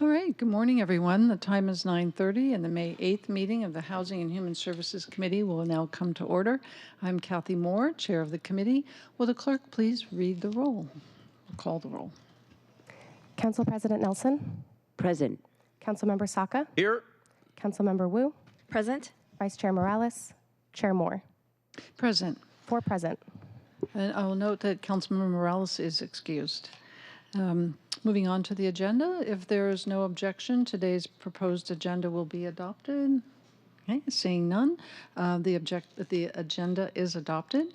All right, good morning, everyone. The time is 9:30, and the May 8th meeting of the Housing and Human Services Committee will now come to order. I'm Kathy Moore, Chair of the committee. Will the clerk please read the roll? Call the roll. Council President Nelson. Present. Councilmember Saka. Here. Councilmember Wu. Present. Vice Chair Morales. Chair Moore. Present. 4 present. And I will note that Councilmember Morales is excused. Moving on to the agenda, if there is no objection, today's proposed agenda will be adopted. Okay, seeing none, the agenda is adopted.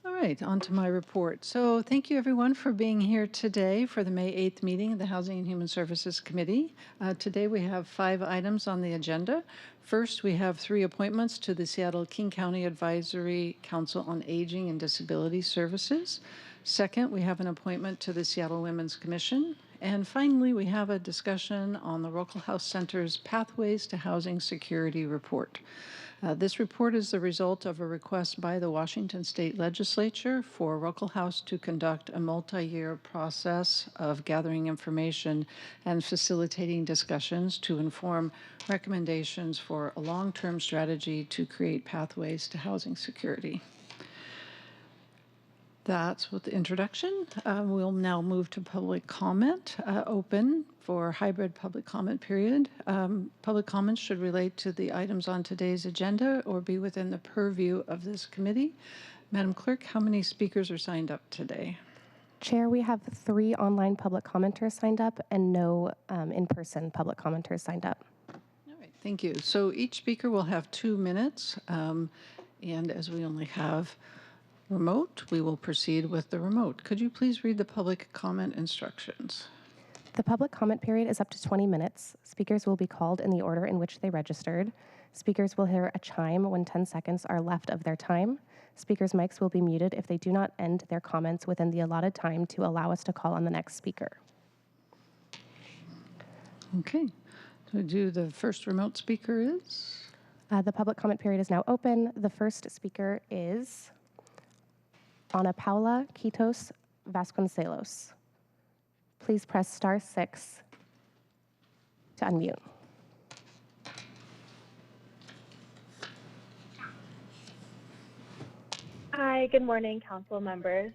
All right, on to my report. So thank you everyone for being here today for the May 8th meeting of the Housing and Human Services Committee. Today we have 5 items on the agenda. First, we have 3 appointments to the Seattle-King County Advisory Council on Aging and Disability Services. Second, we have an appointment to the Seattle Women's Commission. And finally, we have a discussion on the Rockall House Center's Pathways to Housing Security report. This report is the result of a request by the Washington State Legislature for Rockall House to conduct a multi-year process of gathering information and facilitating discussions to inform recommendations for a long-term strategy to create pathways to housing security. That's with the introduction. We'll now move to public comment, open for hybrid public comment period. Public comments should relate to the items on today's agenda or be within the purview of this committee. Madam Clerk, how many speakers are signed up today? Chair, we have 3 online public commenters signed up and no in-person public commenters signed up. All right, thank you. So each speaker will have 2 minutes, and as we only have remote, we will proceed with the remote. Could you please read the public comment instructions? The public comment period is up to 20 minutes. Speakers will be called in the order in which they registered. Speakers will hear a chime when 10 seconds are left of their time. Speakers' mics will be muted if they do not end their comments within the allotted time to allow us to call on the next speaker. Okay, so the first remote speaker is? The public comment period is now open. The first speaker is Ana Paula Quitos Vasconcelos. Please press *6 to unmute. Hi, good morning, council members.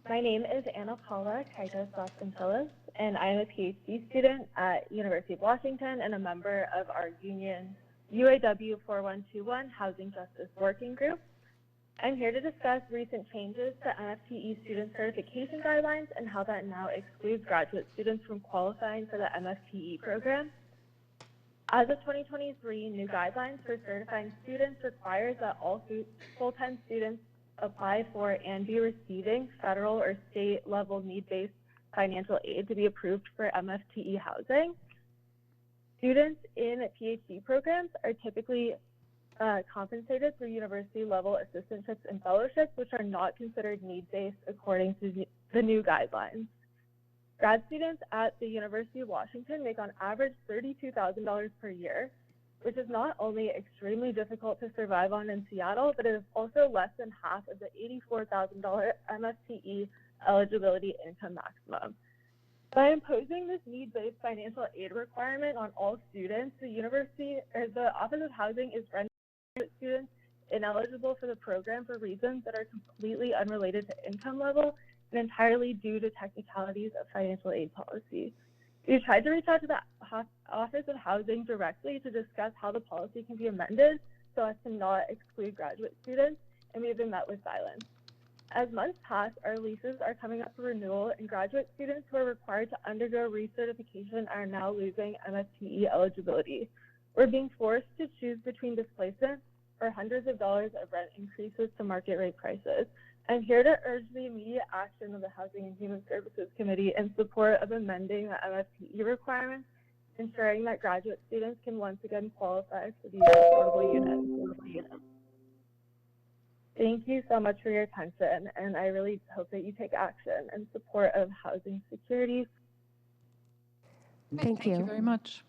My name is Ana Paula Quitos Vasconcelos, and I am a PhD student at University of Washington and a member of our union UAW 4121 Housing Justice Working Group. I'm here to discuss recent changes to MFTE student certification guidelines and how that now excludes graduate students from qualifying for the MFTE program. As of 2023, new guidelines for certifying students requires that all full-time students apply for and be receiving federal or state level need-based financial aid to be approved for MFTE housing. Students in PhD programs are typically compensated through university-level assistantships and fellowships, which are not considered need-based according to the new guidelines. Grad students at the University of Washington make on average $32,000 per year, which is not only extremely difficult to survive on in Seattle, but it is also less than half of the $84,000 MFTE eligibility income maximum. By imposing this need-based financial aid requirement on all students, the Office of Housing is rendering students ineligible for the program for reasons that are completely unrelated to income level and entirely due to technicalities of financial aid policy. We tried to reach out to the Office of Housing directly to discuss how the policy can be amended so as to not exclude graduate students, and we have been met with silence. As months pass, our leases are coming up for renewal, and graduate students who are required to undergo recertification are now losing MFTE eligibility. We're being forced to choose between displacement or hundreds of dollars of rent increases to market rate prices. I'm here to urge the immediate action of the Housing and Human Services Committee in support of amending the MFTE requirements, ensuring that graduate students can once again qualify for these affordable units. Thank you so much for your attention, and I really hope that you take action in support of housing security. Thank you. Thank you very much.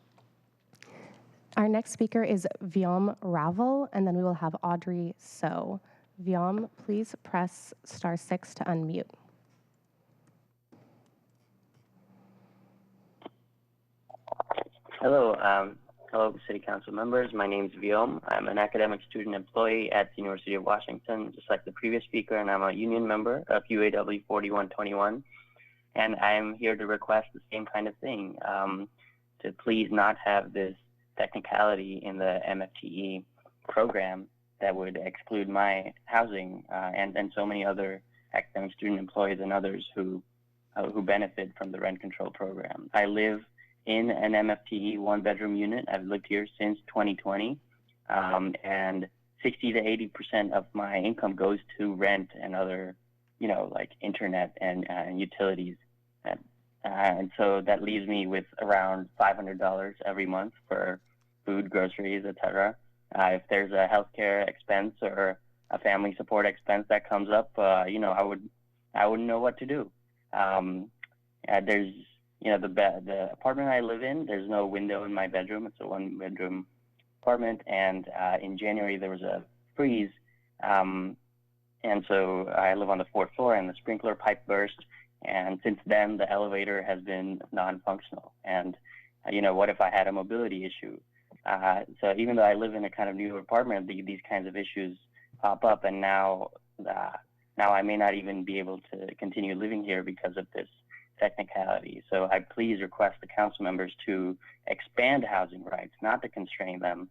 Our next speaker is Vyom Ravel, and then we will have Audrey So. Vyom, please press *6 to unmute. Hello, hello, City Council members. My name is Viom. I'm an academic student employee at the University of Washington, just like the previous speaker, and I'm a union member of UAW 4121. And I'm here to request the same kind of thing, to please not have this technicality in the MFTE program that would exclude my housing and so many other academic student employees and others who benefit from the rent control program. I live in an MFTE one-bedroom unit. I've lived here since 2020, and 60 to 80% of my income goes to rent and other, like internet and utilities. And so that leaves me with around $500 every month for food, groceries, etc. If there's a healthcare expense or a family support expense that comes up, I wouldn't know what to do. There's the apartment I live in, there's no window in my bedroom. It's a one-bedroom apartment, and in January there was a freeze, and so I live on the 4th floor, and the sprinkler pipe burst, and since then the elevator has been non-functional. And what if I had a mobility issue? So even though I live in a kind of new apartment, these kinds of issues pop up, and now I may not even be able to continue living here because of this technicality. So I please request the council members to expand housing rights, not to constrain them.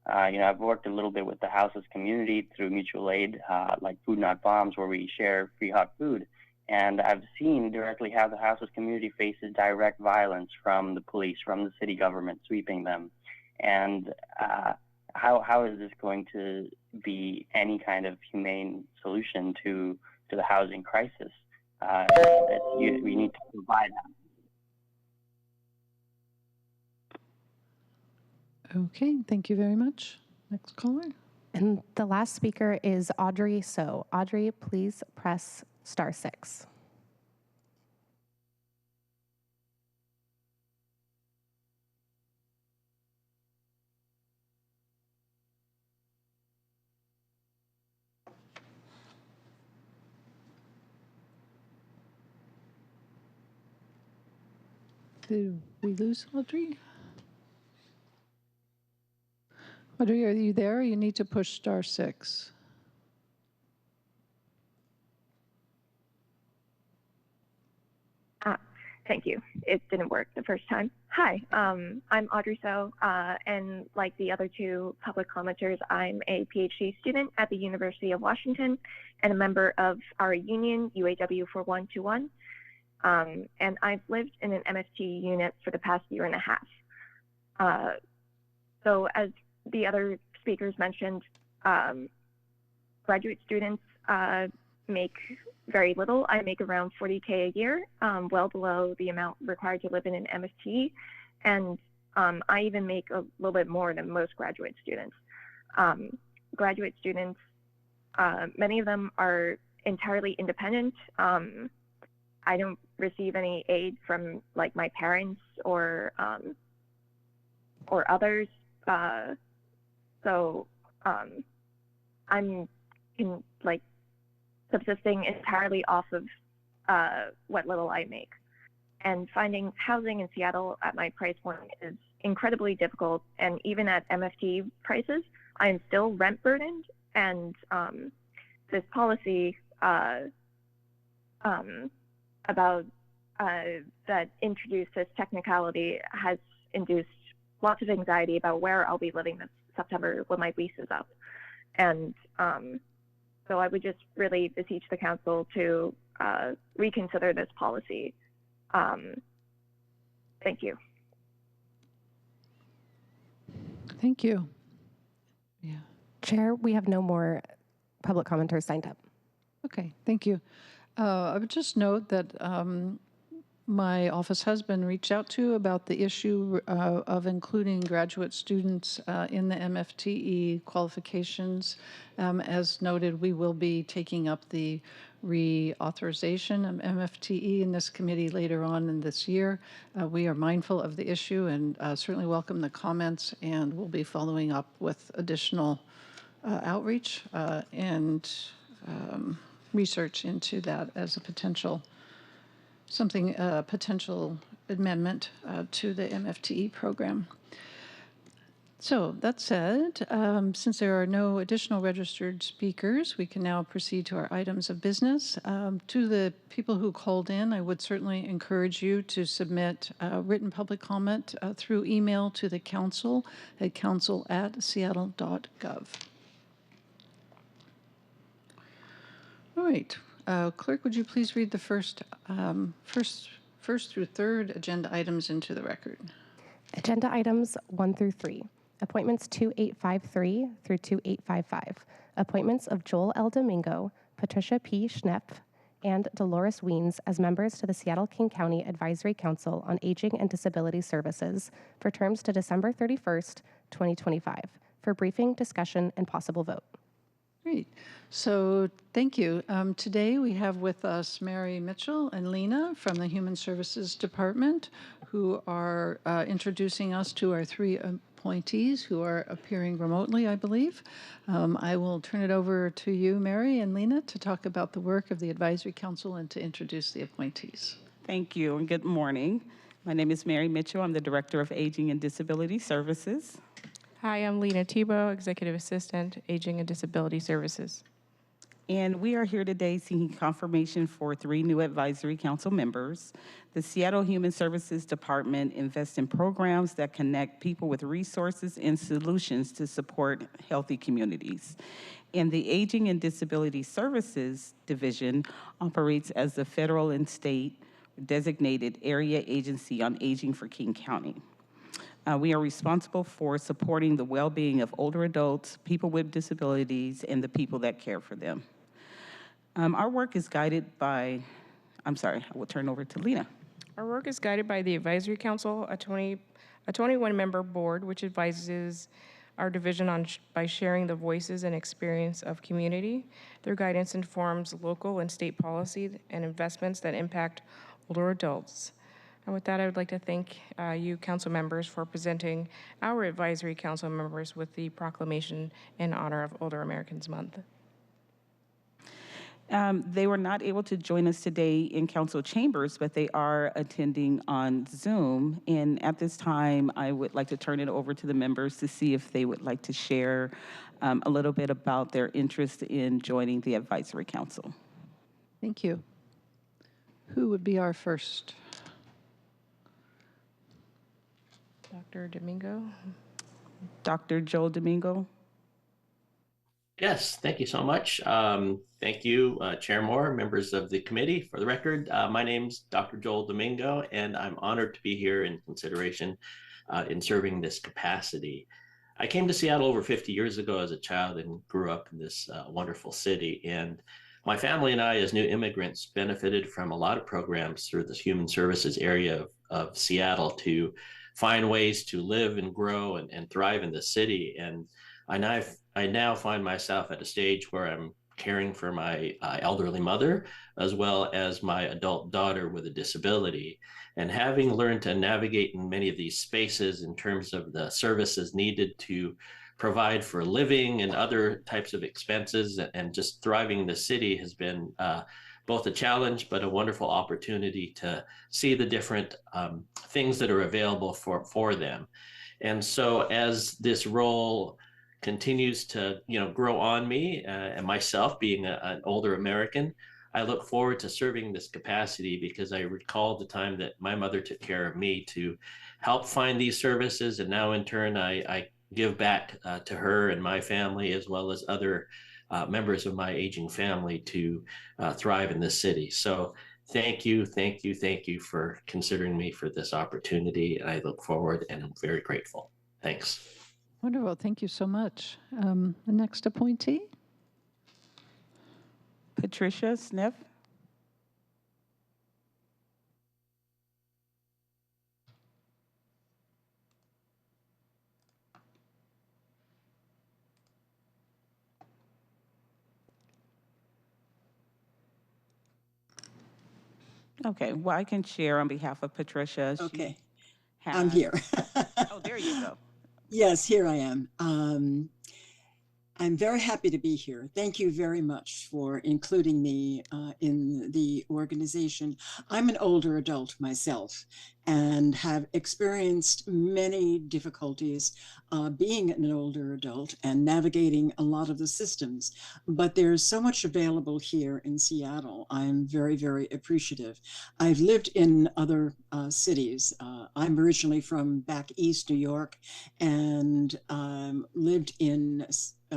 I've worked a little bit with the houseless community through mutual aid, like Food Not Bombs, where we share free hot food. And I've seen directly how the houseless community faces direct violence from the police, from the city government sweeping them. And how is this going to be any kind of humane solution to the housing crisis? We need to provide that. Okay, thank you very much. Next caller. And the last speaker is Audrey So. Audrey, please press *6. Did we lose Audrey? Audrey, are you there? You need to push *6. Thank you. It didn't work the first time. Hi, I'm Audrey So, and like the other two public commenters, I'm a PhD student at the University of Washington and a member of our union, UAW 4121. And I've lived in an MFT unit for the past year and a half. So as the other speakers mentioned, graduate students make very little. I make around $40K a year, well below the amount required to live in an MFT. And I even make a little bit more than most graduate students. Graduate students, many of them are entirely independent. I don't receive any aid from like my parents or others. So I'm subsisting entirely off of what little I make. And finding housing in Seattle at my price point is incredibly difficult. And even at MFT prices, I am still rent burdened. And this policy about that introduced this technicality has induced lots of anxiety about where I'll be living this September when my lease is up. And so I would just really beseech the council to reconsider this policy. Thank you. Thank you. Yeah. Chair, we have no more public commenters signed up. Okay, thank you. I would just note that my office has been reached out to about the issue of including graduate students in the MFTE qualifications. As noted, we will be taking up the reauthorization of MFTE in this committee later on in this year. We are mindful of the issue and certainly welcome the comments, and we'll be following up with additional outreach and research into that as a potential something, a potential amendment to the MFTE program. So that said, since there are no additional registered speakers, we can now proceed to our items of business. To the people who called in, I would certainly encourage you to submit written public comment through email to the council at council@seattle.gov. All right, clerk, would you please read the first through third agenda items into the record? Agenda items 1 through 3. Appointments 2853 through 2855. Appointments of Joel L. Domingo, Patricia P. Schnepp, and Dolores Weens as members to the Seattle-King County Advisory Council on Aging and Disability Services for terms to December 31st, 2025, for briefing, discussion, and possible vote. Great. So thank you. Today we have with us Mary Mitchell and Lena from the Human Services Department, who are introducing us to our three appointees who are appearing remotely, I believe. I will turn it over to you, Mary and Lena, to talk about the work of the Advisory Council and to introduce the appointees. Thank you and good morning. My name is Mary Mitchell. I'm the Director of Aging and Disability Services. Hi, I'm Lena Tebow, Executive Assistant, Aging and Disability Services. And we are here today seeking confirmation for 3 new Advisory Council members. The Seattle Human Services Department invests in programs that connect people with resources and solutions to support healthy communities. And the Aging and Disability Services Division operates as the federal and state designated area agency on aging for King County. We are responsible for supporting the well-being of older adults, people with disabilities, and the people that care for them. Our work is guided by, I will turn over to Lena. Our work is guided by the Advisory Council, a 21-member board, which advises our division by sharing the voices and experience of community. Their guidance informs local and state policy and investments that impact older adults. And with that, I would like to thank you, council members, for presenting our Advisory Council members with the proclamation in honor of Older Americans Month. They were not able to join us today in council chambers, but they are attending on Zoom. And at this time, I would like to turn it over to the members to see if they would like to share a little bit about their interest in joining the Advisory Council. Thank you. Who would be our first? Dr. Domingo. Dr. Joel Domingo. Yes, thank you so much. Thank you, Chair Moore, members of the committee. For the record, my name's Dr. Joel Domingo, and I'm honored to be here in consideration in serving this capacity. I came to Seattle over 50 years ago as a child and grew up in this wonderful city. And my family and I, as new immigrants, benefited from a lot of programs through this human services area of Seattle to find ways to live and grow and thrive in the city. And I now find myself at a stage where I'm caring for my elderly mother, as well as my adult daughter with a disability. And having learned to navigate in many of these spaces in terms of the services needed to provide for living and other types of expenses and just thriving in the city has been both a challenge, but a wonderful opportunity to see the different things that are available for them. And so as this role continues to grow on me and myself being an older American, I look forward to serving this capacity because I recall the time that my mother took care of me to help find these services. And now in turn, I give back to her and my family, as well as other members of my aging family to thrive in this city. So thank you for considering me for this opportunity. And I look forward and I'm very grateful. Thanks. Wonderful. Thank you so much. The next appointee? Patricia Schnepp. Okay, well, I can share on behalf of Patricia. Okay, I'm here. Oh, there you go. Yes, here I am. I'm very happy to be here. Thank you very much for including me in the organization. I'm an older adult myself and have experienced many difficulties being an older adult and navigating a lot of the systems. But there's so much available here in Seattle. I'm very, very appreciative. I've lived in other cities. I'm originally from back east New York and lived in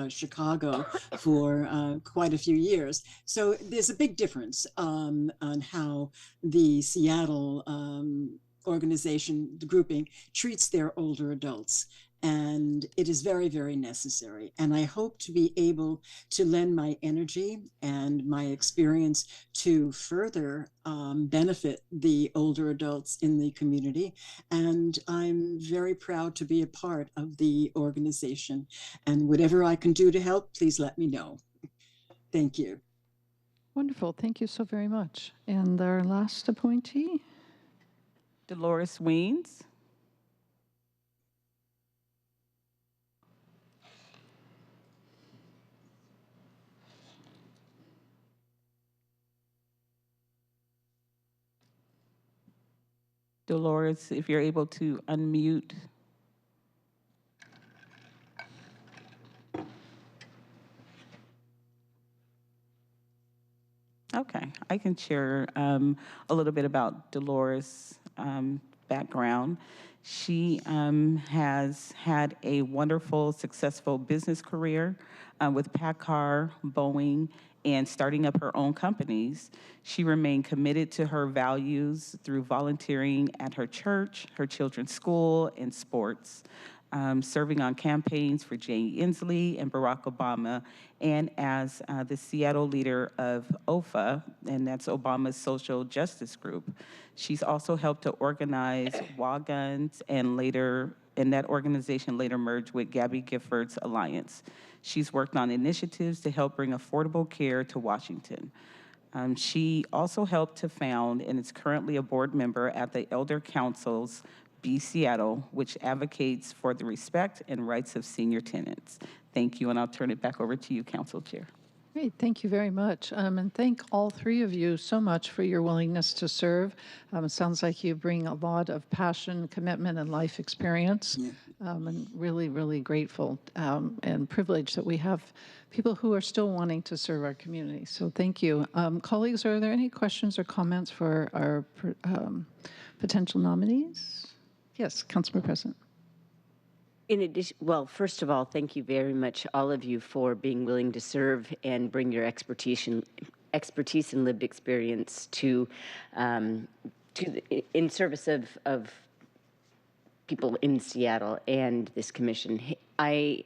Chicago for quite a few years. So there's a big difference on how the Seattle organization, the grouping, treats their older adults. And it is very, very necessary. And I hope to be able to lend my energy and my experience to further benefit the older adults in the community. And I'm very proud to be a part of the organization. And whatever I can do to help, please let me know. Thank you. Wonderful. Thank you so very much. And our last appointee? Dolores Weens. Dolores, if you're able to unmute. Okay, I can share a little bit about Dolores' background. She has had a wonderful, successful business career with PACCAR, Boeing, and starting up her own companies. She remained committed to her values through volunteering at her church, her children's school, and sports. Serving on campaigns for Jay Inslee and Barack Obama, and as the Seattle leader of OFA, and that's Obama's social justice group. She's also helped to organize WAGUNs, and that organization later merged with Gabby Gifford's Alliance. She's worked on initiatives to help bring affordable care to Washington. She also helped to found and is currently a board member at the Elder Council's Be Seattle, which advocates for the respect and rights of senior tenants. Thank you, and I'll turn it back over to you, Council Chair. Great, thank you very much. And thank all three of you so much for your willingness to serve. It sounds like you bring a lot of passion, commitment, and life experience. Yeah. And really, really grateful and privileged that we have people who are still wanting to serve our community. So thank you. Colleagues, are there any questions or comments for our potential nominees? Yes, Councilor President. In addition, well, first of all, thank you very much, all of you, for being willing to serve and bring your expertise and lived experience to in service of people in Seattle and this commission. I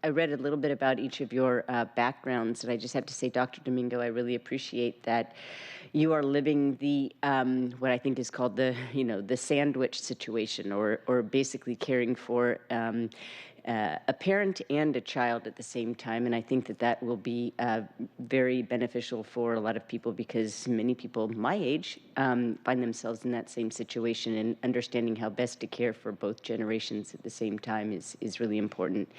read a little bit about each of your backgrounds, and I just have to say, Dr. Domingo, I really appreciate that you are living the what I think is called the the sandwich situation, or basically caring for a parent and a child at the same time. And I think that that will be very beneficial for a lot of people, because many people my age find themselves in that same situation, and understanding how best to care for both generations at the same time is really important.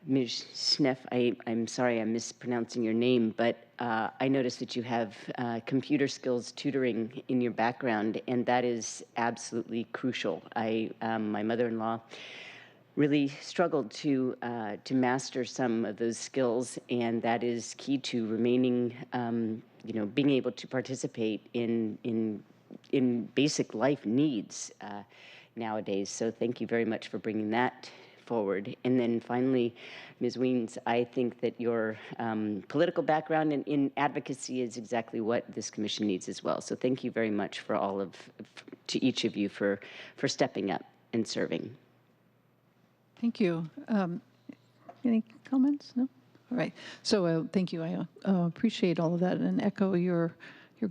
Ms. Schneff, I'm sorry I'm mispronouncing your name, but I noticed that you have computer skills tutoring in your background, and that is absolutely crucial. My mother-in-law really struggled to master some of those skills, and that is key to remaining, being able to participate in basic life needs nowadays. So thank you very much for bringing that forward. And then finally, Ms. Weens, I think that your political background in advocacy is exactly what this commission needs as well. So thank you very much to each of you for stepping up and serving. Thank you. Any comments? No? All right. So thank you. I appreciate all of that and echo your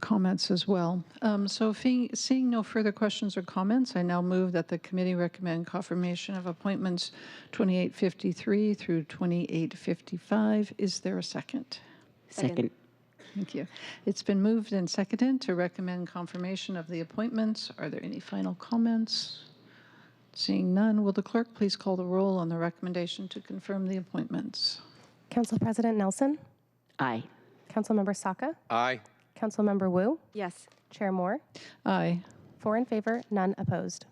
comments as well. So seeing no further questions or comments, I now move that the committee recommend confirmation of appointments 2853 through 2855. Is there a second? Second. Thank you. It's been moved and seconded to recommend confirmation of the appointments. Are there any final comments? Seeing none, will the clerk please call the roll on the recommendation to confirm the appointments? Council President Nelson, Aye. Councilmember Saka, Aye. Councilmember Wu, Yes. Chair Moore, Aye. 4 in favor, none opposed.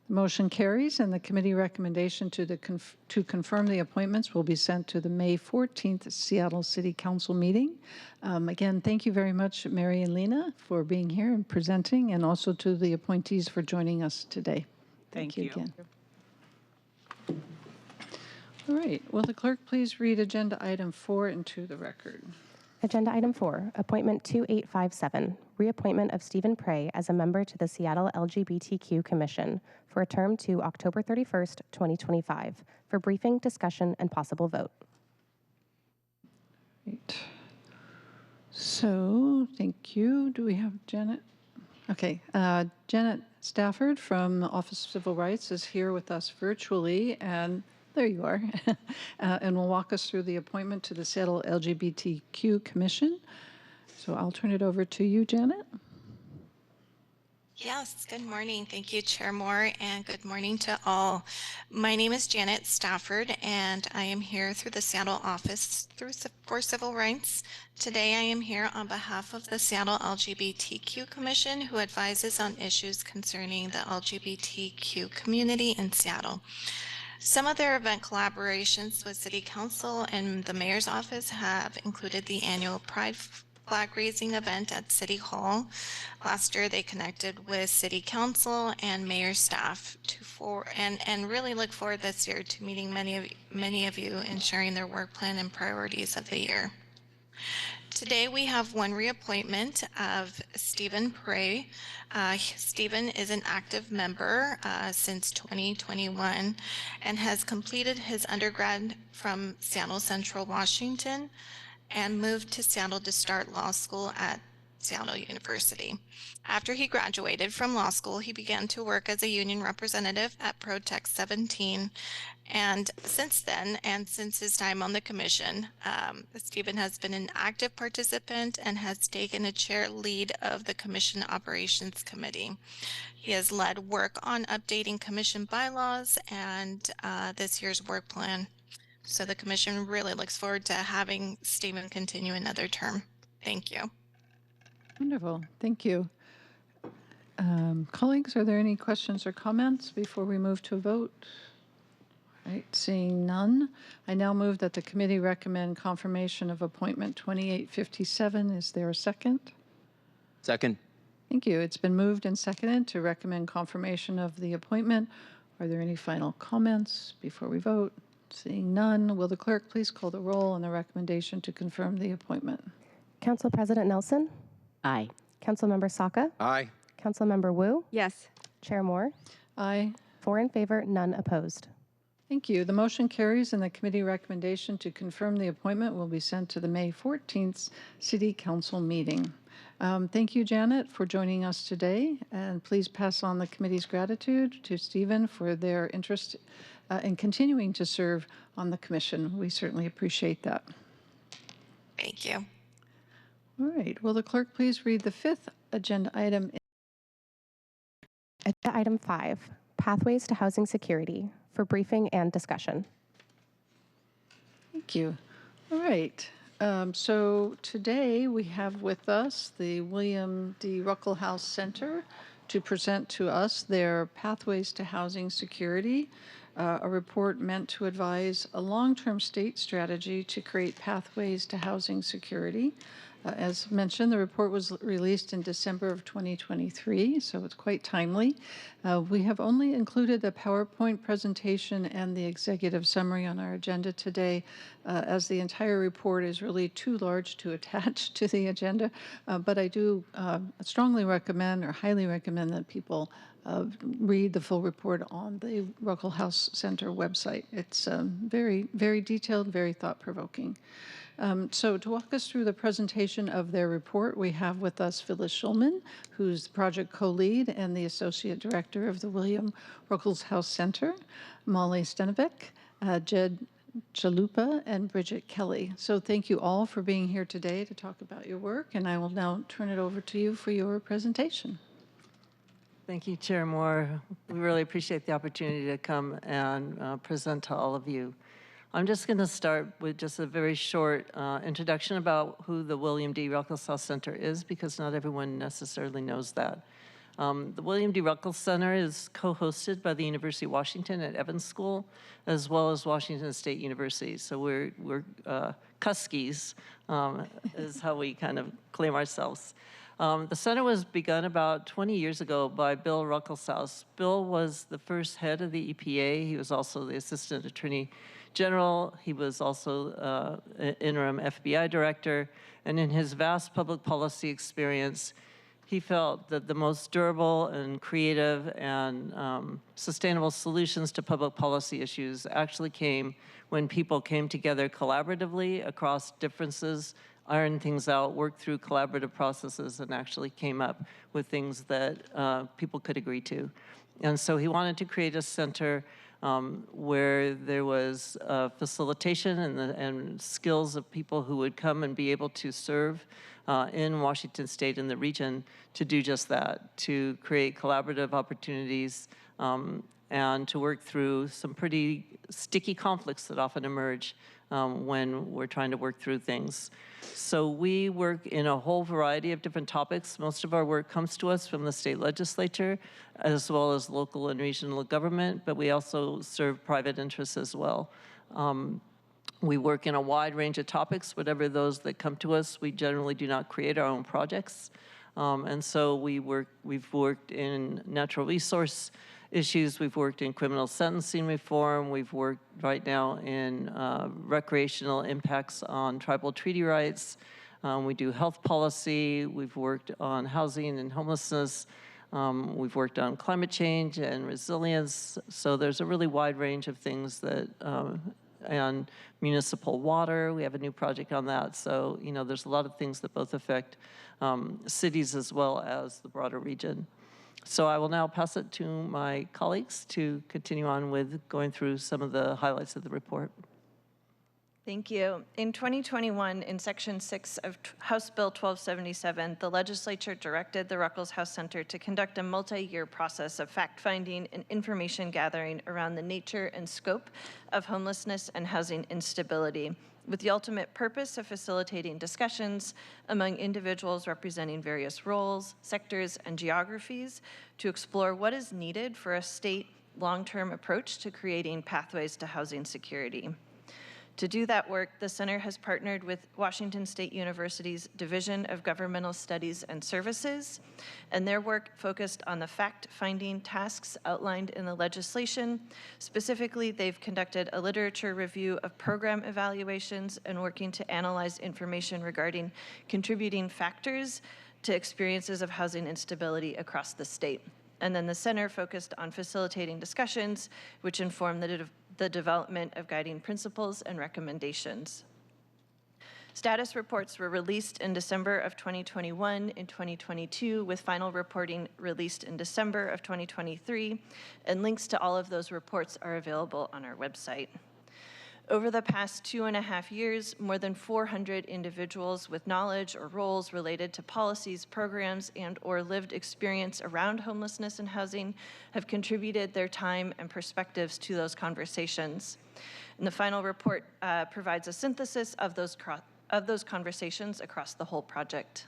The motion carries, and the committee recommendation to confirm the appointments will be sent to the May 14th Seattle City Council meeting. Again, thank you very much, Mary and Lena, for being here and presenting, and also to the appointees for joining us today. Thank you. Again. All right. Will the clerk please read agenda item 4 into the record? Agenda item 4, appointment 2857, reappointment of Stephen Prey as a member to the Seattle LGBTQ Commission for a term to October 31st, 2025, for briefing, discussion, and possible vote. Right. So, thank you. Do we have Janet? Okay. Janet Stafford from the Office of Civil Rights is here with us virtually, and there you are, and will walk us through the appointment to the Seattle LGBTQ Commission. So I'll turn it over to you, Janet. Yes, good morning. Thank you, Chair Moore, and good morning to all. My name is Janet Stafford, and I am here through the Seattle Office for Civil Rights. Today, I am here on behalf of the Seattle LGBTQ Commission, who advises on issues concerning the LGBTQ community in Seattle. Some of their event collaborations with City Council and the Mayor's Office have included the annual Pride flag raising event at City Hall. Last year, they connected with City Council and Mayor staff and really look forward this year to meeting many of you and sharing their work plan and priorities of the year. Today we have one reappointment of Stephen Prey. Stephen is an active member since 2021 and has completed his undergrad from Seattle Central, Washington, and moved to Seattle to start law school at Seattle University. After he graduated from law school, he began to work as a union representative at ProTech 17. And since then, and since his time on the commission, Stephen has been an active participant and has taken a chair lead of the Commission Operations Committee. He has led work on updating commission bylaws and this year's work plan. So the commission really looks forward to having Stephen continue another term. Thank you. Wonderful. Thank you. Colleagues, are there any questions or comments before we move to a vote? All right, seeing none, I now move that the committee recommend confirmation of appointment 2857. Is there a second? Second. Thank you. It's been moved and seconded to recommend confirmation of the appointment. Are there any final comments before we vote? Seeing none, will the clerk please call the roll on the recommendation to confirm the appointment? Council President Nelson, Aye. Councilmember Saka, Aye. Councilmember Wu, Yes. Chair Moore, Aye. 4 in favor, none opposed. Thank you. The motion carries, and the committee recommendation to confirm the appointment will be sent to the May 14th City Council meeting. Thank you, Janet, for joining us today, and please pass on the committee's gratitude to Stephen for their interest in continuing to serve on the commission. We certainly appreciate that. Thank you. All right. Will the clerk please read the 5th agenda item? Agenda item 5, pathways to housing security, for briefing and discussion. Thank you. All right. So today we have with us the William D. Ruckelshaus Center to present to us their Pathways to Housing Security, a report meant to advise a long-term state strategy to create pathways to housing security. As mentioned, the report was released in December of 2023, so it's quite timely. We have only included the PowerPoint presentation and the executive summary on our agenda today, as the entire report is really too large to attach to the agenda. But I do strongly recommend or highly recommend that people read the full report on the Ruckelshaus Center website. It's very, very detailed, very thought-provoking. So to walk us through the presentation of their report, we have with us Phyllis Schulman, who's the project co-lead and the associate director of the William Ruckelshaus Center, Molly Stenovic, Jed Chalupa, and Bridget Kelly. So thank you all for being here today to talk about your work, and I will now turn it over to you for your presentation. Thank you, Chair Moore. We really appreciate the opportunity to come and present to all of you. I'm just going to start with just a very short introduction about who the William D. Ruckelshaus Center is, because not everyone necessarily knows that. The William D. Ruckelshaus Center is co-hosted by the University of Washington at Evans School, as well as Washington State University. So we're Cuskies, is how we kind of claim ourselves. The center was begun about 20 years ago by Bill Ruckelshaus. Bill was the first head of the EPA. He was also the Assistant Attorney General. He was also interim FBI director. And in his vast public policy experience, he felt that the most durable and creative and sustainable solutions to public policy issues actually came when people came together collaboratively across differences, ironed things out, worked through collaborative processes, and actually came up with things that people could agree to. And so he wanted to create a center where there was facilitation and skills of people who would come and be able to serve in Washington State and the region to do just that, to create collaborative opportunities and to work through some pretty sticky conflicts that often emerge when we're trying to work through things. So we work in a whole variety of different topics. Most of our work comes to us from the state legislature, as well as local and regional government, but we also serve private interests as well. We work in a wide range of topics, whatever those that come to us. We generally do not create our own projects. And so we've worked in natural resource issues, we've worked in criminal sentencing reform, we've worked right now in recreational impacts on tribal treaty rights, we do health policy, we've worked on housing and homelessness, we've worked on climate change and resilience, so there's a really wide range of things that, and municipal water, we have a new project on that, so there's a lot of things that both affect cities as well as the broader region. So I will now pass it to my colleagues to continue on with going through some of the highlights of the report. Thank you. In 2021, in Section 6 of House Bill 1277, the legislature directed the Ruckelshaus Center to conduct a multi-year process of fact-finding and information gathering around the nature and scope of homelessness and housing instability, with the ultimate purpose of facilitating discussions among individuals representing various roles, sectors, and geographies to explore what is needed for a state long-term approach to creating pathways to housing security. To do that work, the center has partnered with Washington State University's Division of Governmental Studies and Services, and their work focused on the fact-finding tasks outlined in the legislation. Specifically, they've conducted a literature review of program evaluations and working to analyze information regarding contributing factors to experiences of housing instability across the state. And then the center focused on facilitating discussions, which inform the development of guiding principles and recommendations. Status reports were released in December of 2021 and 2022, with final reporting released in December of 2023, and links to all of those reports are available on our website. Over the past 2.5 years, more than 400 individuals with knowledge or roles related to policies, programs, and/or lived experience around homelessness and housing have contributed their time and perspectives to those conversations. And the final report provides a synthesis of those conversations across the whole project.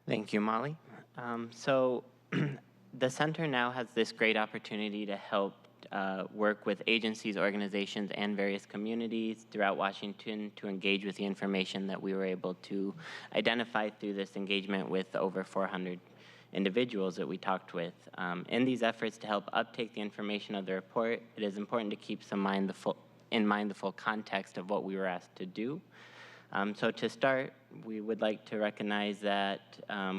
Thank you, Molly. So the center now has this great opportunity to help work with agencies, organizations, and various communities throughout Washington to engage with the information that we were able to identify through this engagement with over 400 individuals that we talked with. In these efforts to help uptake the information of the report, it is important to keep in mind the full context of what we were asked to do. So to start, we would like to recognize that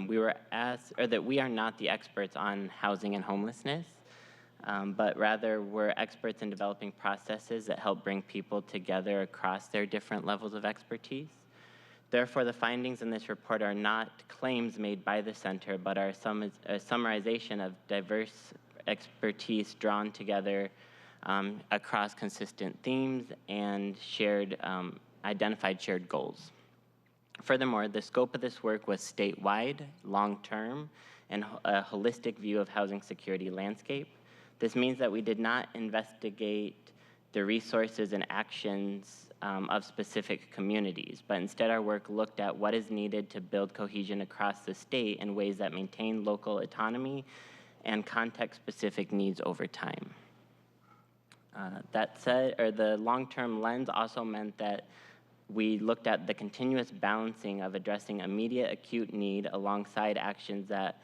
we were asked, or that we are not the experts on housing and homelessness. But rather we're experts in developing processes that help bring people together across their different levels of expertise. Therefore, the findings in this report are not claims made by the center, but are a summarization of diverse expertise drawn together across consistent themes and identified shared goals. Furthermore, the scope of this work was statewide, long-term, and a holistic view of housing security landscape. This means that we did not investigate the resources and actions of specific communities, but instead our work looked at what is needed to build cohesion across the state in ways that maintain local autonomy and context-specific needs over time. That said, the long-term lens also meant that we looked at the continuous balancing of addressing immediate acute need alongside actions that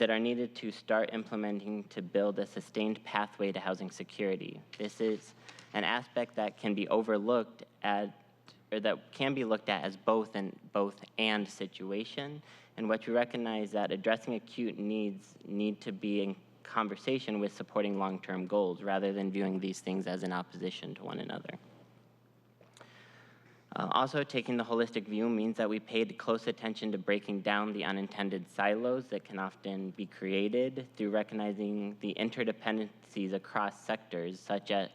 are needed to start implementing to build a sustained pathway to housing security. This is an aspect that can be overlooked at, or that can be looked at as both and situation, in which we recognize that addressing acute needs need to be in conversation with supporting long-term goals rather than viewing these things as in opposition to one another. Also, taking the holistic view means that we paid close attention to breaking down the unintended silos that can often be created through recognizing the interdependencies across sectors, such as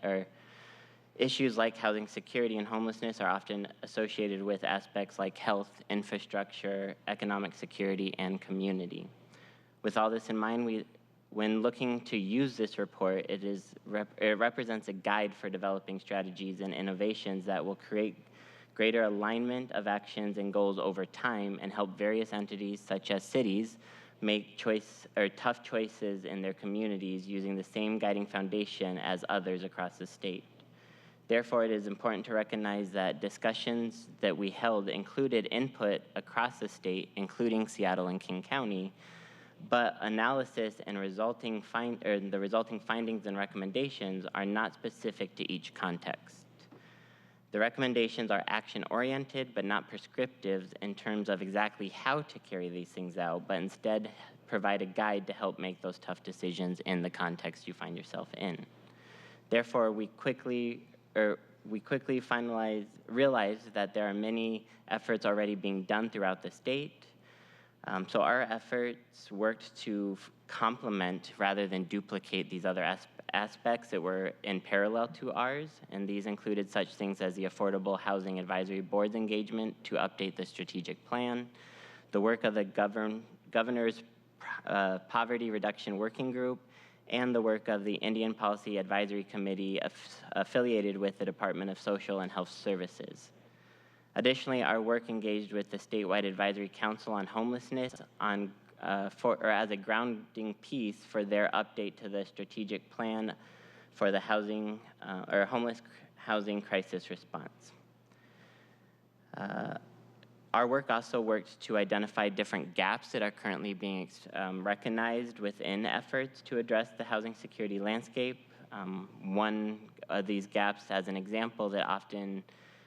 issues like housing security and homelessness are often associated with aspects like health, infrastructure, economic security, and community. With all this in mind, when looking to use this report, it represents a guide for developing strategies and innovations that will create greater alignment of actions and goals over time and help various entities such as cities make tough choices in their communities using the same guiding foundation as others across the state. Therefore, it is important to recognize that discussions that we held included input across the state, including Seattle and King County, but analysis and the resulting findings and recommendations are not specific to each context. The recommendations are action-oriented but not prescriptive in terms of exactly how to carry these things out, but instead provide a guide to help make those tough decisions in the context you find yourself in. Therefore, we quickly realized that there are many efforts already being done throughout the state. So our efforts worked to complement rather than duplicate these other aspects that were in parallel to ours, and these included such things as the Affordable Housing Advisory Board's engagement to update the strategic plan, the work of the Governor's Poverty Reduction Working Group, and the work of the Indian Policy Advisory Committee affiliated with the Department of Social and Health Services. Additionally, our work engaged with the Statewide Advisory Council on Homelessness as a grounding piece for their update to the strategic plan for the homeless housing crisis response. Our work also worked to identify different gaps that are currently being recognized within efforts to address the housing security landscape. One of these gaps, as an example, that often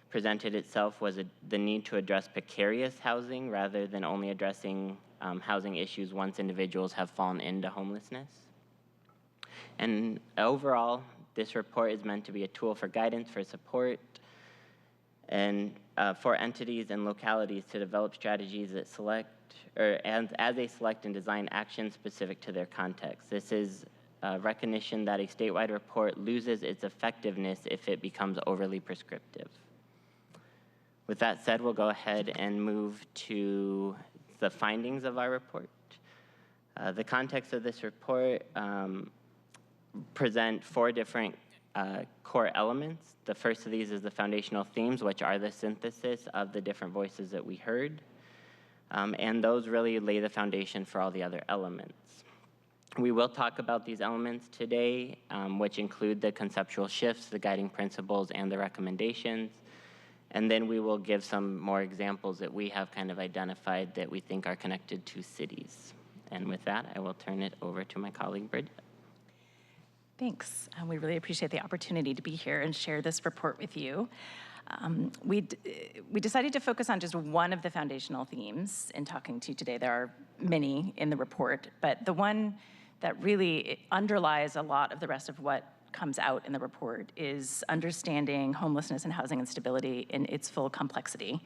presented itself was the need to address precarious housing rather than only addressing housing issues once individuals have fallen into homelessness. And overall, this report is meant to be a tool for guidance, for support, and for entities and localities to develop strategies that as they select and design actions specific to their context. This is a recognition that a statewide report loses its effectiveness if it becomes overly prescriptive. With that said, we'll go ahead and move to the findings of our report. The context of this report present 4 different core elements. The first of these is the foundational themes, which are the synthesis of the different voices that we heard. And those really lay the foundation for all the other elements. We will talk about these elements today, which include the conceptual shifts, the guiding principles, and the recommendations. And then we will give some more examples that we have kind of identified that we think are connected to cities. And with that, I will turn it over to my colleague, Bridget. Thanks. We really appreciate the opportunity to be here and share this report with you. We decided to focus on just one of the foundational themes in talking to you today. There are many in the report, but the one that really underlies a lot of the rest of what comes out in the report is understanding homelessness and housing instability in its full complexity.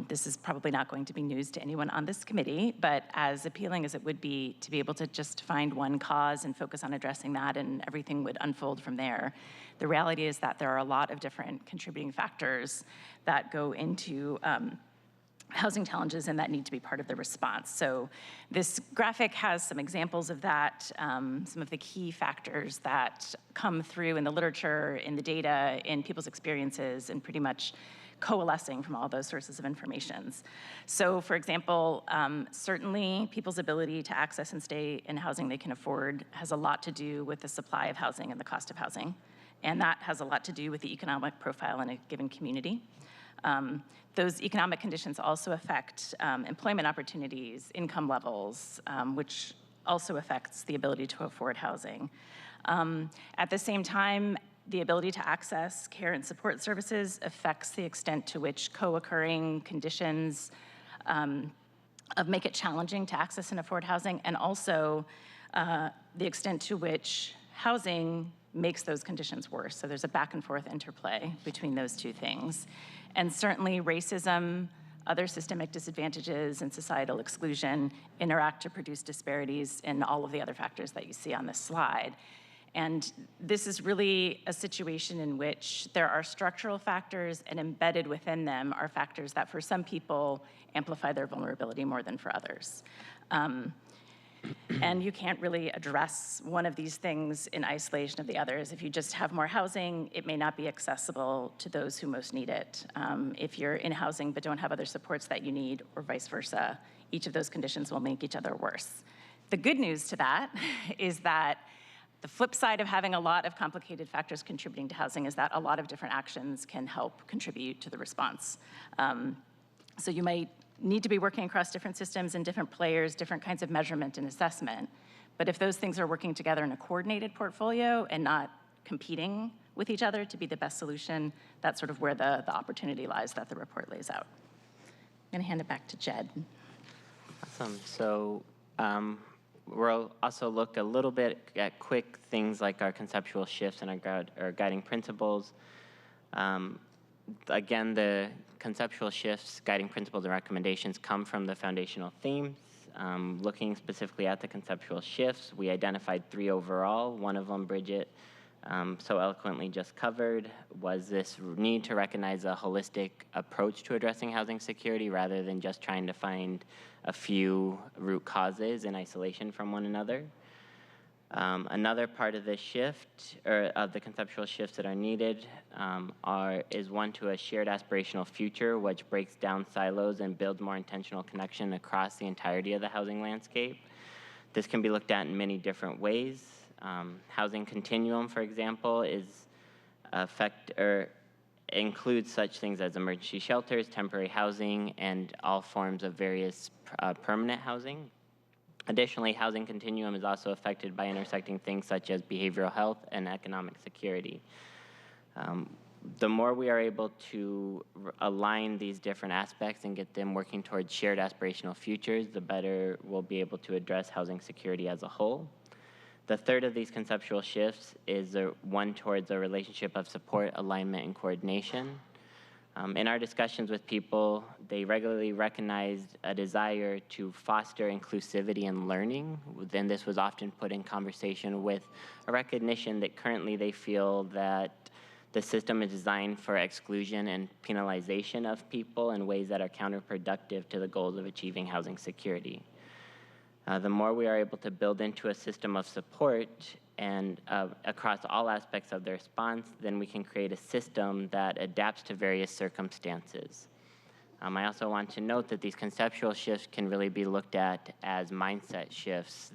This is probably not going to be news to anyone on this committee, but as appealing as it would be to be able to just find one cause and focus on addressing that and everything would unfold from there, the reality is that there are a lot of different contributing factors that go into housing challenges and that need to be part of the response. So this graphic has some examples of that, some of the key factors that come through in the literature, in the data, in people's experiences, and pretty much coalescing from all those sources of information. So for example, certainly people's ability to access and stay in housing they can afford has a lot to do with the supply of housing and the cost of housing. And that has a lot to do with the economic profile in a given community. Those economic conditions also affect employment opportunities, income levels, which also affects the ability to afford housing. At the same time, the ability to access care and support services affects the extent to which co-occurring conditions make it challenging to access and afford housing, and also the extent to which housing makes those conditions worse. So there's a back and forth interplay between those two things. And certainly racism, other systemic disadvantages, and societal exclusion interact to produce disparities in all of the other factors that you see on this slide. And this is really a situation in which there are structural factors, and embedded within them are factors that for some people amplify their vulnerability more than for others. And you can't really address one of these things in isolation of the others. If you just have more housing, it may not be accessible to those who most need it. If you're in housing but don't have other supports that you need, or vice versa, each of those conditions will make each other worse. The good news to that is that the flip side of having a lot of complicated factors contributing to housing is that a lot of different actions can help contribute to the response. So you might need to be working across different systems and different players, different kinds of measurement and assessment. But if those things are working together in a coordinated portfolio and not competing with each other to be the best solution, that's sort of where the opportunity lies that the report lays out. I'm gonna hand it back to Jed. Awesome. So we'll also look a little bit at quick things like our conceptual shifts and our guiding principles. Again, the conceptual shifts, guiding principles, and recommendations come from the foundational themes. Looking specifically at the conceptual shifts, we identified 3 overall. One of them, Bridget so eloquently just covered, was this need to recognize a holistic approach to addressing housing security rather than just trying to find a few root causes in isolation from one another. Another part of this shift, or of the conceptual shifts that are needed, is one to a shared aspirational future, which breaks down silos and builds more intentional connection across the entirety of the housing landscape. This can be looked at in many different ways. Housing continuum, for example, includes such things as emergency shelters, temporary housing, and all forms of various permanent housing. Additionally, housing continuum is also affected by intersecting things such as behavioral health and economic security. The more we are able to align these different aspects and get them working towards shared aspirational futures, the better we'll be able to address housing security as a whole. The third of these conceptual shifts is one towards a relationship of support, alignment, and coordination. In our discussions with people, they regularly recognized a desire to foster inclusivity and learning. Then this was often put in conversation with a recognition that currently they feel that the system is designed for exclusion and penalization of people in ways that are counterproductive to the goals of achieving housing security. The more we are able to build into a system of support and across all aspects of the response, then we can create a system that adapts to various circumstances. I also want to note that these conceptual shifts can really be looked at as mindset shifts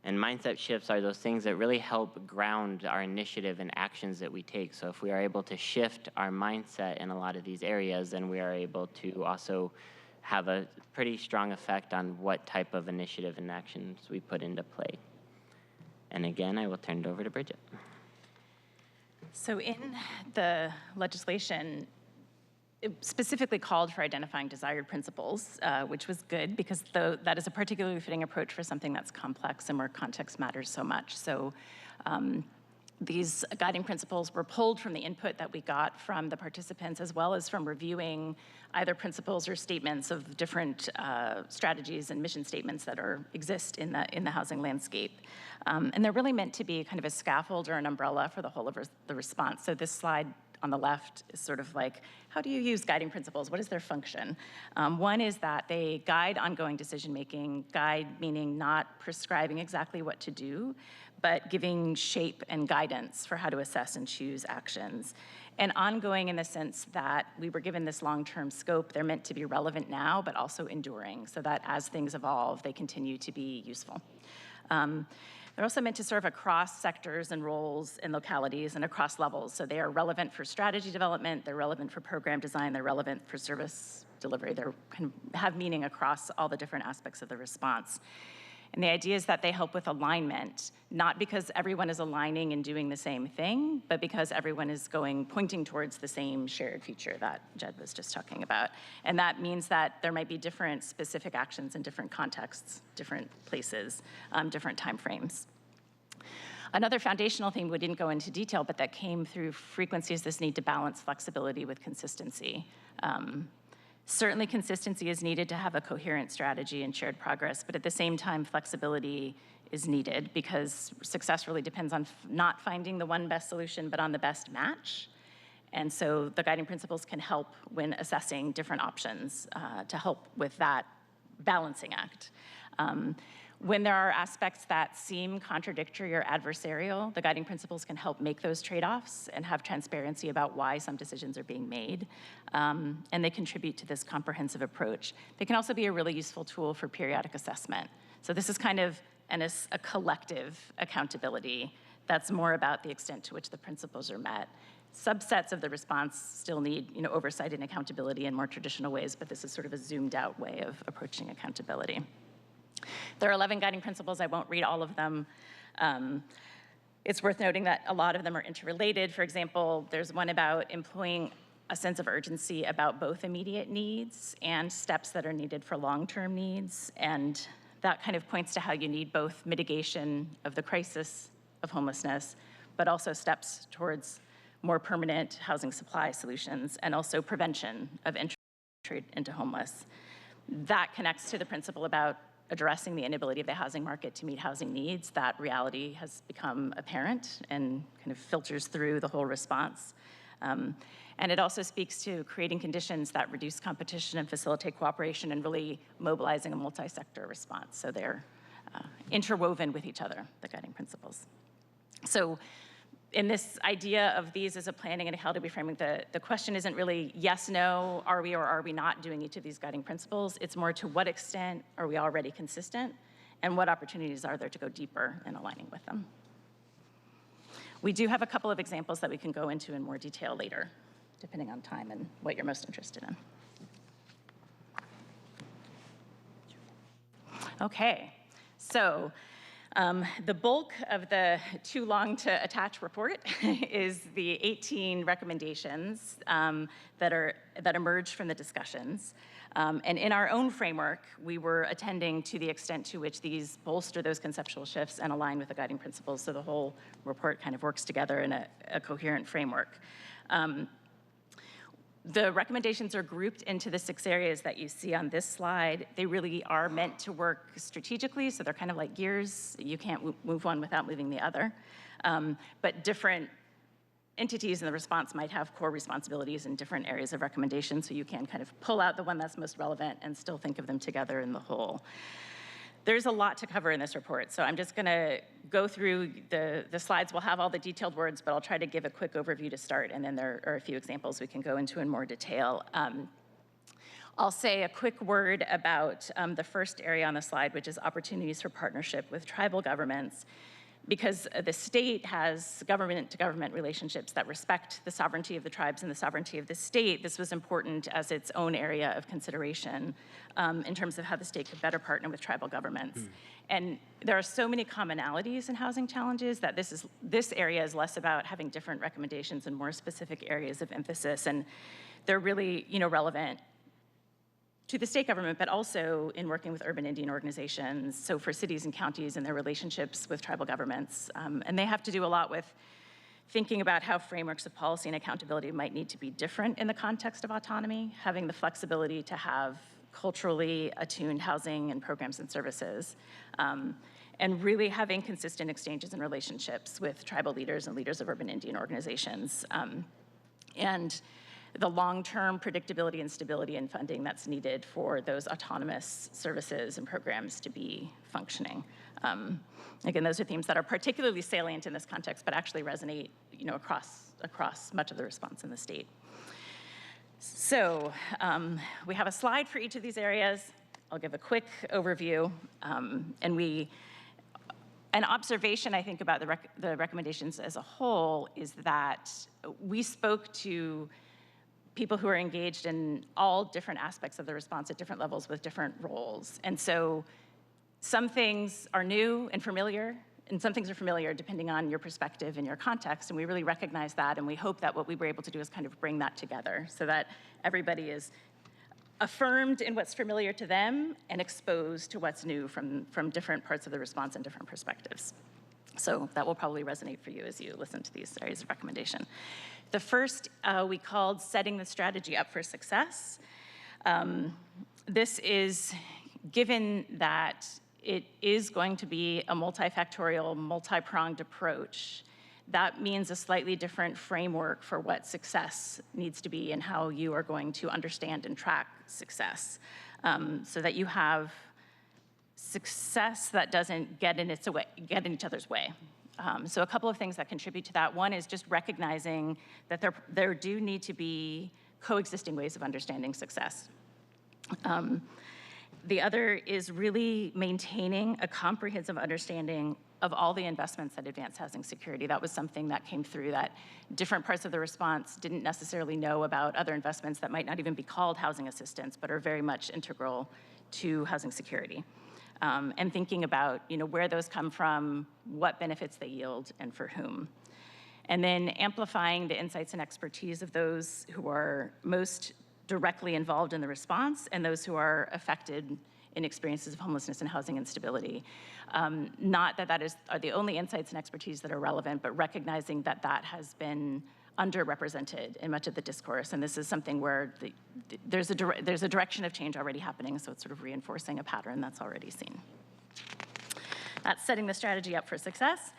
and mindset shifts are those things that really help ground our initiative and actions that we take. So if we are able to shift our mindset in a lot of these areas, then we are able to also have a pretty strong effect on what type of initiative and actions we put into play. And again, I will turn it over to Bridget. So in the legislation, it specifically called for identifying desired principles, which was good because that is a particularly fitting approach for something that's complex and where context matters so much. So these guiding principles were pulled from the input that we got from the participants, as well as from reviewing either principles or statements of different strategies and mission statements that exist in the housing landscape. And they're really meant to be kind of a scaffold or an umbrella for the whole of the response. So this slide on the left is sort of like, how do you use guiding principles? What is their function? One is that they guide ongoing decision-making, guide meaning not prescribing exactly what to do, but giving shape and guidance for how to assess and choose actions. And ongoing in the sense that we were given this long-term scope, they're meant to be relevant now, but also enduring, so that as things evolve, they continue to be useful. They're also meant to serve across sectors and roles and localities and across levels. So they are relevant for strategy development, they're relevant for program design, they're relevant for service delivery. They kind of have meaning across all the different aspects of the response. And the idea is that they help with alignment, not because everyone is aligning and doing the same thing, but because everyone is pointing towards the same shared future that Jed was just talking about. And that means that there might be different specific actions in different contexts, different places, different timeframes. Another foundational theme we didn't go into detail, but that came through frequency is this need to balance flexibility with consistency. Certainly consistency is needed to have a coherent strategy and shared progress, but at the same time, flexibility is needed because success really depends on not finding the one best solution, but on the best match. And so the guiding principles can help when assessing different options to help with that balancing act. When there are aspects that seem contradictory or adversarial, the guiding principles can help make those trade-offs and have transparency about why some decisions are being made, and they contribute to this comprehensive approach. They can also be a really useful tool for periodic assessment. So this is kind of a collective accountability that's more about the extent to which the principles are met. Subsets of the response still need oversight and accountability in more traditional ways, but this is sort of a zoomed out way of approaching accountability. There are 11 guiding principles. I won't read all of them. It's worth noting that a lot of them are interrelated. For example, there's one about employing a sense of urgency about both immediate needs and steps that are needed for long-term needs. And that kind of points to how you need both mitigation of the crisis of homelessness, but also steps towards more permanent housing supply solutions and also prevention of entry into homeless. That connects to the principle about addressing the inability of the housing market to meet housing needs. That reality has become apparent and kind of filters through the whole response. And it also speaks to creating conditions that reduce competition and facilitate cooperation and really mobilizing a multi-sector response. So they're interwoven with each other, the guiding principles. So in this idea of these as a planning and accountability framing, the question isn't really yes, no, are we or are we not doing each of these guiding principles? It's more to what extent are we already consistent and what opportunities are there to go deeper in aligning with them? We do have a couple of examples that we can go into in more detail later, depending on time and what you're most interested in. Okay, so the bulk of the too long to attach report is the 18 recommendations that emerged from the discussions. And in our own framework, we were attending to the extent to which these bolster those conceptual shifts and align with the guiding principles, so the whole report kind of works together in a coherent framework. The recommendations are grouped into the 6 areas that you see on this slide. They really are meant to work strategically, so they're kind of like gears. You can't move one without moving the other. But different entities in the response might have core responsibilities in different areas of recommendation, so you can kind of pull out the one that's most relevant and still think of them together in the whole. There's a lot to cover in this report, so I'm just gonna go through the slides. We'll have all the detailed words, but I'll try to give a quick overview to start, and then there are a few examples we can go into in more detail. I'll say a quick word about the first area on the slide, which is opportunities for partnership with tribal governments, because the state has government-to-government relationships that respect the sovereignty of the tribes and the sovereignty of the state. This was important as its own area of consideration in terms of how the state could better partner with tribal governments. And there are so many commonalities in housing challenges that this area is less about having different recommendations and more specific areas of emphasis. And they're really, relevant to the state government, but also in working with urban Indian organizations, so for cities and counties and their relationships with tribal governments. And they have to do a lot with thinking about how frameworks of policy and accountability might need to be different in the context of autonomy, having the flexibility to have culturally attuned housing and programs and services, and really having consistent exchanges and relationships with tribal leaders and leaders of urban Indian organizations. and the long-term predictability and stability in funding that's needed for those autonomous services and programs to be functioning. Again, those are themes that are particularly salient in this context, but actually resonate, across much of the response in the state. So we have a slide for each of these areas. I'll give a quick overview, an observation, I think, about the recommendations as a whole is that we spoke to people who are engaged in all different aspects of the response at different levels with different roles. And so some things are new and familiar, and some things are familiar depending on your perspective and your context, and we really recognize that, and we hope that what we were able to do is kind of bring that together so that everybody is affirmed in what's familiar to them and exposed to what's new from different parts of the response and different perspectives. So that will probably resonate for you as you listen to these areas of recommendation. The first we called setting the strategy up for success. This is given that it is going to be a multifactorial, multi-pronged approach. That means a slightly different framework for what success needs to be and how you are going to understand and track success, so that you have success that doesn't get in each other's way. So a couple of things that contribute to that. One is just recognizing that there do need to be coexisting ways of understanding success. The other is really maintaining a comprehensive understanding of all the investments that advance housing security. That was something that came through, that different parts of the response didn't necessarily know about other investments that might not even be called housing assistance, but are very much integral to housing security. And thinking about where those come from, what benefits they yield, and for whom. And then amplifying the insights and expertise of those who are most directly involved in the response and those who are affected in experiences of homelessness and housing instability. Not that are the only insights and expertise that are relevant, but recognizing that that has been underrepresented in much of the discourse. And this is something where there's a direction of change already happening, so it's sort of reinforcing a pattern that's already seen. That's setting the strategy up for success.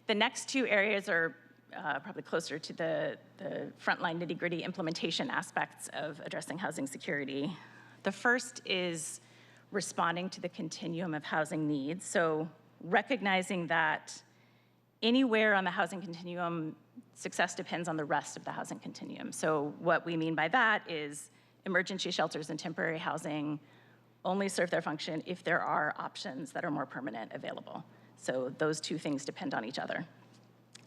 The next two areas are probably closer to the frontline nitty-gritty implementation aspects of addressing housing security. The first is responding to the continuum of housing needs. So recognizing that anywhere on the housing continuum, success depends on the rest of the housing continuum. So what we mean by that is emergency shelters and temporary housing only serve their function if there are options that are more permanent available. So those two things depend on each other.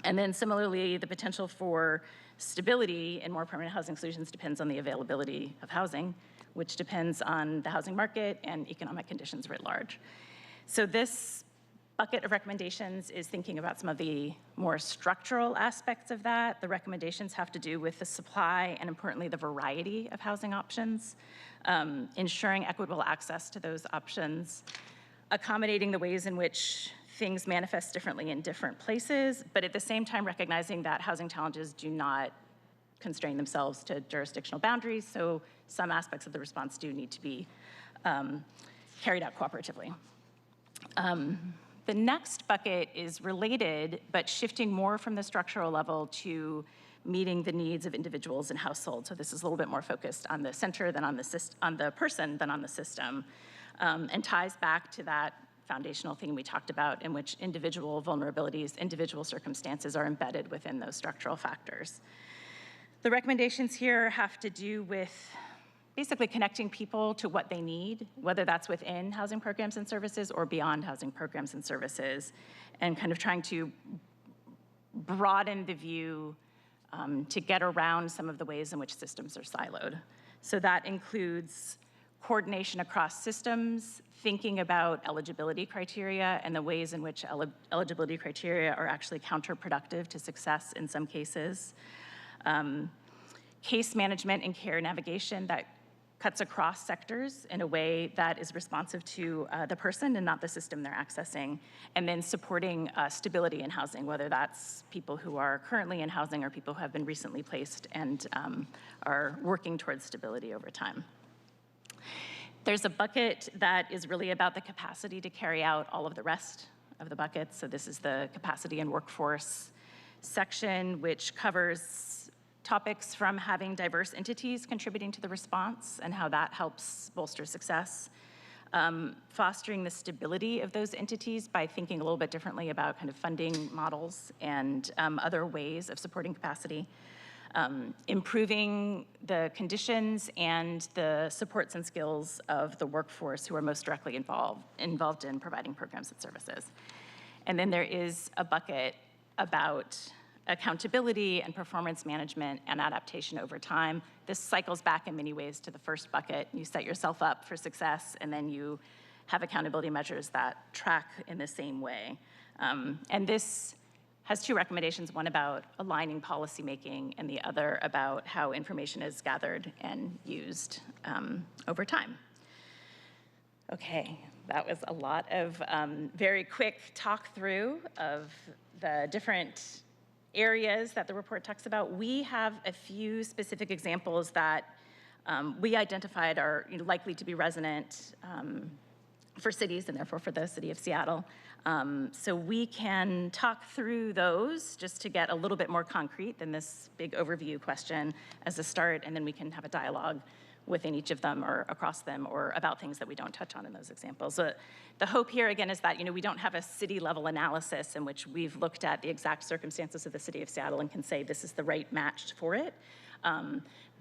And then similarly, the potential for stability in more permanent housing solutions depends on the availability of housing, which depends on the housing market and economic conditions writ large. So this bucket of recommendations is thinking about some of the more structural aspects of that. The recommendations have to do with the supply and, importantly, the variety of housing options, ensuring equitable access to those options, accommodating the ways in which things manifest differently in different places, but at the same time recognizing that housing challenges do not constrain themselves to jurisdictional boundaries, so some aspects of the response do need to be carried out cooperatively. The next bucket is related, but shifting more from the structural level to meeting the needs of individuals and households. So this is a little bit more focused on the center than on the person than on the system, and ties back to that foundational theme we talked about, in which individual vulnerabilities, individual circumstances are embedded within those structural factors. The recommendations here have to do with basically connecting people to what they need, whether that's within housing programs and services or beyond housing programs and services, and kind of trying to broaden the view to get around some of the ways in which systems are siloed. So that includes coordination across systems, thinking about eligibility criteria and the ways in which eligibility criteria are actually counterproductive to success in some cases. Case management and care navigation that cuts across sectors in a way that is responsive to the person and not the system they're accessing, and then supporting stability in housing, whether that's people who are currently in housing or people who have been recently placed and are working towards stability over time. There's a bucket that is really about the capacity to carry out all of the rest of the buckets. So this is the capacity and workforce section, which topics from having diverse entities contributing to the response and how that helps bolster success. Fostering the stability of those entities by thinking a little bit differently about kind of funding models and other ways of supporting capacity. Improving the conditions and the supports and skills of the workforce who are most directly involved in providing programs and services. And then there is a bucket about accountability and performance management and adaptation over time. This cycles back in many ways to the first bucket. You set yourself up for success, and then you have accountability measures that track in the same way. And this has two recommendations, one about aligning policymaking and the other about how information is gathered and used over time. Okay, that was a lot of very quick talk through of the different areas that the report talks about. We have a few specific examples that we identified are likely to be resonant for cities and therefore for the city of Seattle. So we can talk through those just to get a little bit more concrete than this big overview question as a start, and then we can have a dialogue within each of them or across them or about things that we don't touch on in those examples. The hope here, again, is that we don't have a city-level analysis in which we've looked at the exact circumstances of the city of Seattle and can say this is the right match for it.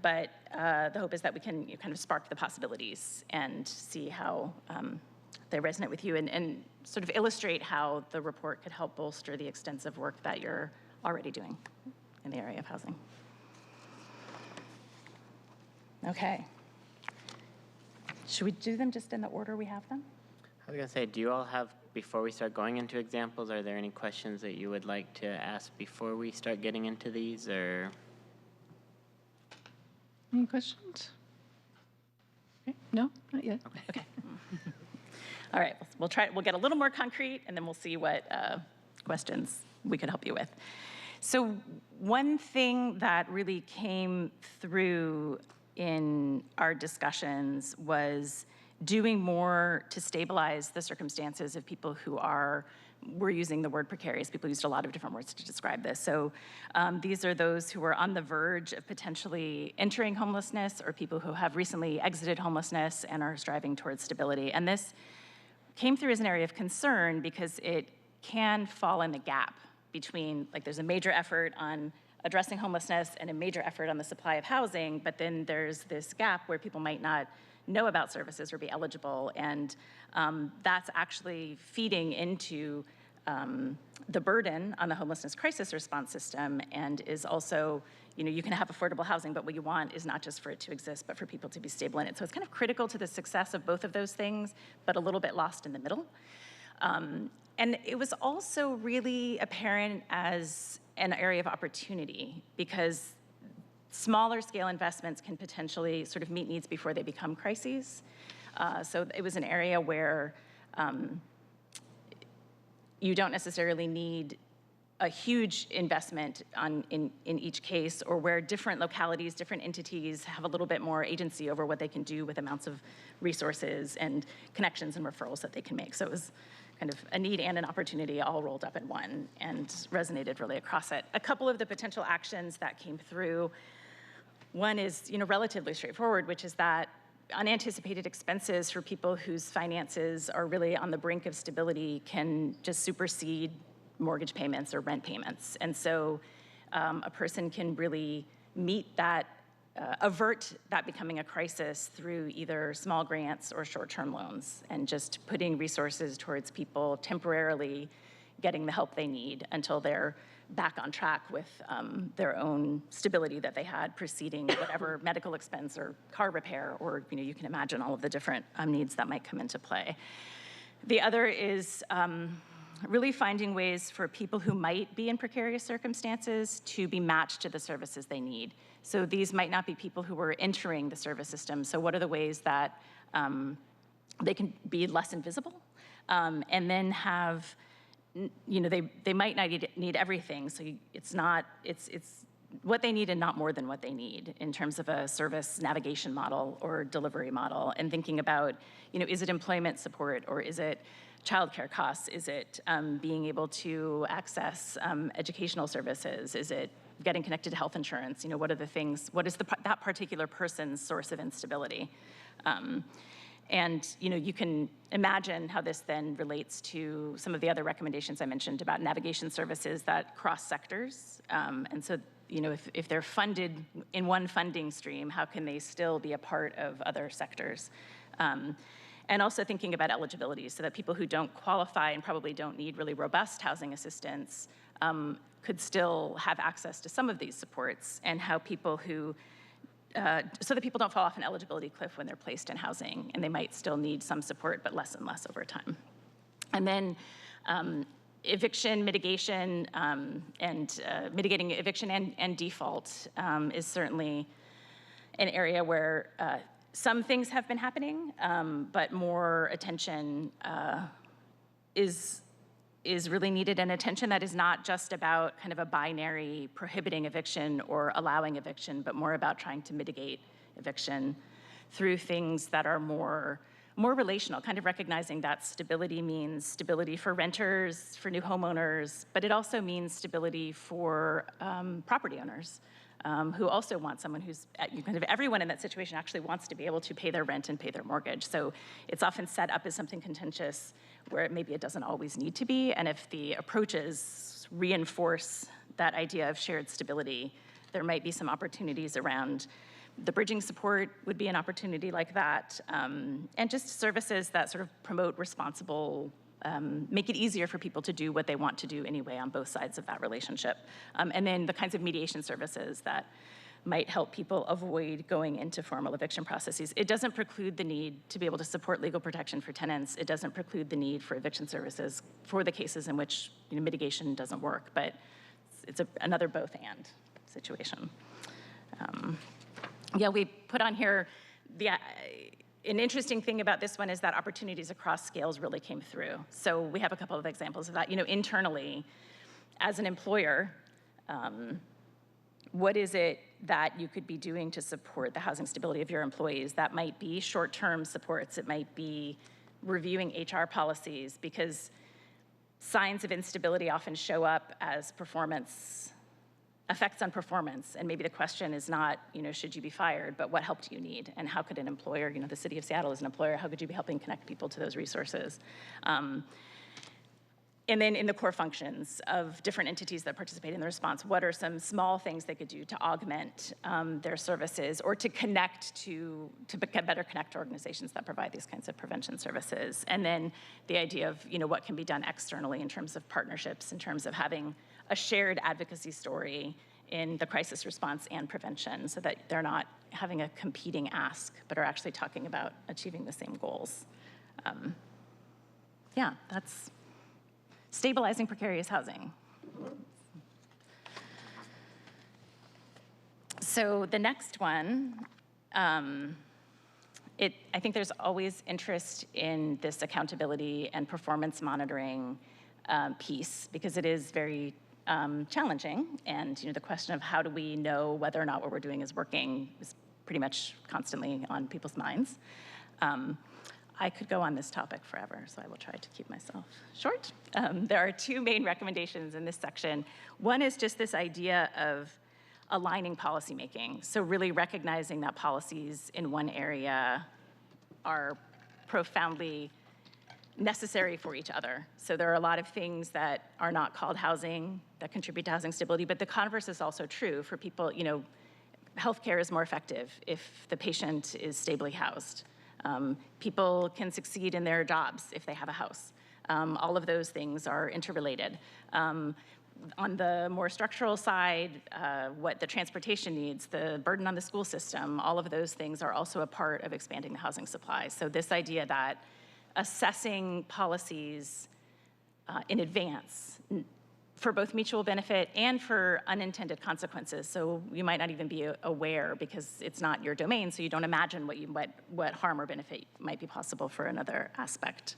But the hope is that we can kind of spark the possibilities and see how they resonate with you and sort of illustrate how the report could help bolster the extensive work that you're already doing in the area of housing. Okay. Should we do them just in the order we have them? I was going to say, do you all have, before we start going into examples, are there any questions that you would like to ask before we start getting into these, or? Any questions? Okay. No, not yet. Okay. All right, we'll get a little more concrete and then we'll see what questions we could help you with. So one thing that really came through in our discussions was doing more to stabilize the circumstances of people who we're using the word precarious. People used a lot of different words to describe this. So these are those who are on the verge of potentially entering homelessness or people who have recently exited homelessness and are striving towards stability. And this came through as an area of concern because it can fall in the gap between, there's a major effort on addressing homelessness and a major effort on the supply of housing, but then there's this gap where people might not know about services or be eligible, and that's actually feeding into the burden on the homelessness crisis response system, and is also, you can have affordable housing, but what you want is not just for it to exist, but for people to be stable in it. So it's kind of critical to the success of both of those things, but a little bit lost in the middle. And it was also really apparent as an area of opportunity because smaller scale investments can potentially sort of meet needs before they become crises. So it was an area where you don't necessarily need a huge investment in each case, or where different localities, different entities have a little bit more agency over what they can do with amounts of resources and connections and referrals that they can make. So it was kind of a need and an opportunity all rolled up in one and resonated really across it. A couple of the potential actions that came through, one is relatively straightforward, which is that unanticipated expenses for people whose finances are really on the brink of stability can just supersede mortgage payments or rent payments. And so a person can really meet that, avert that becoming a crisis through either small grants or short-term loans, and just putting resources towards people temporarily getting the help they need until they're back on track with their own stability that they had preceding whatever medical expense or car repair, or you can imagine all of the different needs that might come into play. The other is really finding ways for people who might be in precarious circumstances to be matched to the services they need. So these might not be people who are entering the service system. So what are the ways that they can be less invisible and then have, they might not need everything. So it's what they need and not more than what they need in terms of a service navigation model or delivery model, and thinking about, is it employment support, or is it childcare costs? Is it being able to access educational services? Is it getting connected to health insurance. What are the things, what is that particular person's source of instability? And you can imagine how this then relates to some of the other recommendations I mentioned about navigation services that cross sectors. And so, if they're funded in one funding stream, how can they still be a part of other sectors? And also thinking about eligibility so that people who don't qualify and probably don't need really robust housing assistance could still have access to some of these supports, and how people who so that people don't fall off an eligibility cliff when they're placed in housing, and they might still need some support, but less and less over time. And then eviction mitigation and mitigating eviction and default is certainly an area where some things have been happening, but more attention is really needed, and attention that is not just about kind of a binary prohibiting eviction or allowing eviction, but more about trying to mitigate eviction through things that are more relational, kind of recognizing that stability means stability for renters, for new homeowners, but it also means stability for property owners who also want someone who's, kind of everyone in that situation actually wants to be able to pay their rent and pay their mortgage. So it's often set up as something contentious where maybe it doesn't always need to be. And if the approaches reinforce that idea of shared stability, there might be some opportunities around the bridging support would be an opportunity like that. And just services that sort of promote responsible, make it easier for people to do what they want to do anyway on both sides of that relationship. And then the kinds of mediation services that might help people avoid going into formal eviction processes. It doesn't preclude the need to be able to support legal protection for tenants. It doesn't preclude the need for eviction services for the cases in which mitigation doesn't work, but it's another both and situation. Yeah, we put on here an interesting thing about this one is that opportunities across scales really came through. So we have a couple of examples of that. Internally, as an employer, what is it that you could be doing to support the housing stability of your employees? That might be short-term supports. It might be reviewing HR policies, because signs of instability often show up as effects on performance. And maybe the question is not, should you be fired, but what help do you need? And how could an employer, the city of Seattle is an employer, how could you be helping connect people to those resources? And then in the core functions of different entities that participate in the response, what are some small things they could do to augment their services, or to better connect to organizations that provide these kinds of prevention services? And then the idea of, what can be done externally in terms of partnerships, in terms of having a shared advocacy story in the crisis response and prevention, so that they're not having a competing ask, but are actually talking about achieving the same goals. Yeah, that's stabilizing precarious housing. So the next one, I think there's always interest in this accountability and performance monitoring piece, because it is very challenging. And the question of how do we know whether or not what we're doing is working is pretty much constantly on people's minds. I could go on this topic forever, so I will try to keep myself short. There are two main recommendations in this section. One is just this idea of aligning policymaking. So really recognizing that policies in one area are profoundly necessary for each other. So there are a lot of things that are not called housing that contribute to housing stability, but the converse is also true for people. Healthcare is more effective if the patient is stably housed. People can succeed in their jobs if they have a house. All of those things are interrelated. On the more structural side, what the transportation needs, the burden on the school system, all of those things are also a part of expanding the housing supply. So this idea that assessing policies in advance for both mutual benefit and for unintended consequences. So you might not even be aware because it's not your domain, so you don't imagine what harm or benefit might be possible for another aspect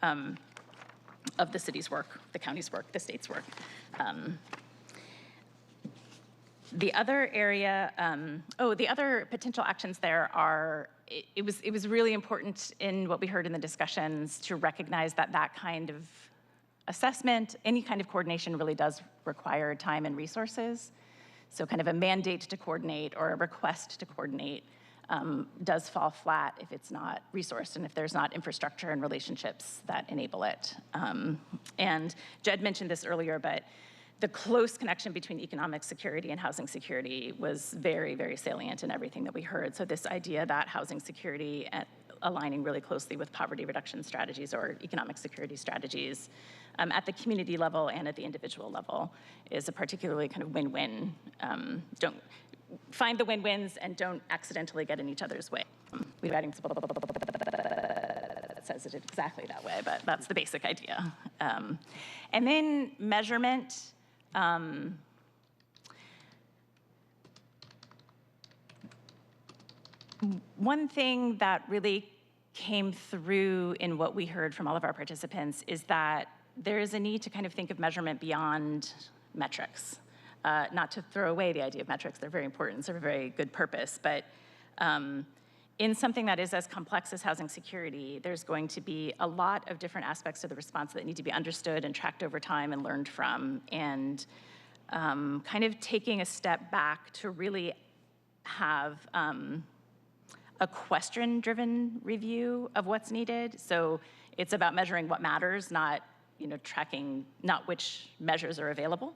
of the city's work, the county's work, the state's work. The other area, the other potential actions there are, it was really important in what we heard in the discussions to recognize that kind of assessment, any kind of coordination really does require time and resources. So kind of a mandate to coordinate or a request to coordinate does fall flat if it's not resourced and if there's not infrastructure and relationships that enable it. And Jed mentioned this earlier, but the close connection between economic security and housing security was very, very salient in everything that we heard. So this idea that housing security aligning really closely with poverty reduction strategies or economic security strategies at the community level and at the individual level is a particularly kind of win-win. Don't find the win-wins and don't accidentally get in each other's way. We're writing that says it exactly that way, but that's the basic idea. And then measurement. One thing that really came through in what we heard from all of our participants is that there is a need to kind of think of measurement beyond metrics. Not to throw away the idea of metrics, they're very important, serve a very good purpose, but in something that is as complex as housing security, there's going to be a lot of different aspects of the response that need to be understood and tracked over time and learned from, and kind of taking a step back to really have a question-driven review of what's needed. So it's about measuring what matters, not tracking, not which measures are available.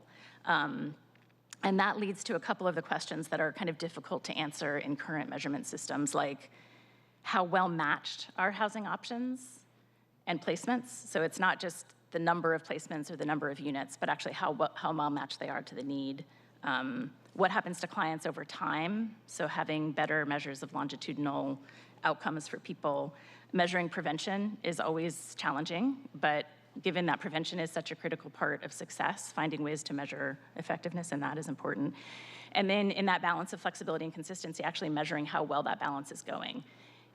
And that leads to a couple of the questions that are kind of difficult to answer in current measurement systems, like how well matched are housing options and placements? So it's not just the number of placements or the number of units, but actually how well matched they are to the need. What happens to clients over time? So having better measures of longitudinal outcomes for people. Measuring prevention is always challenging, but given that prevention is such a critical part of success, finding ways to measure effectiveness in that is important. And then in that balance of flexibility and consistency, actually measuring how well that balance is going.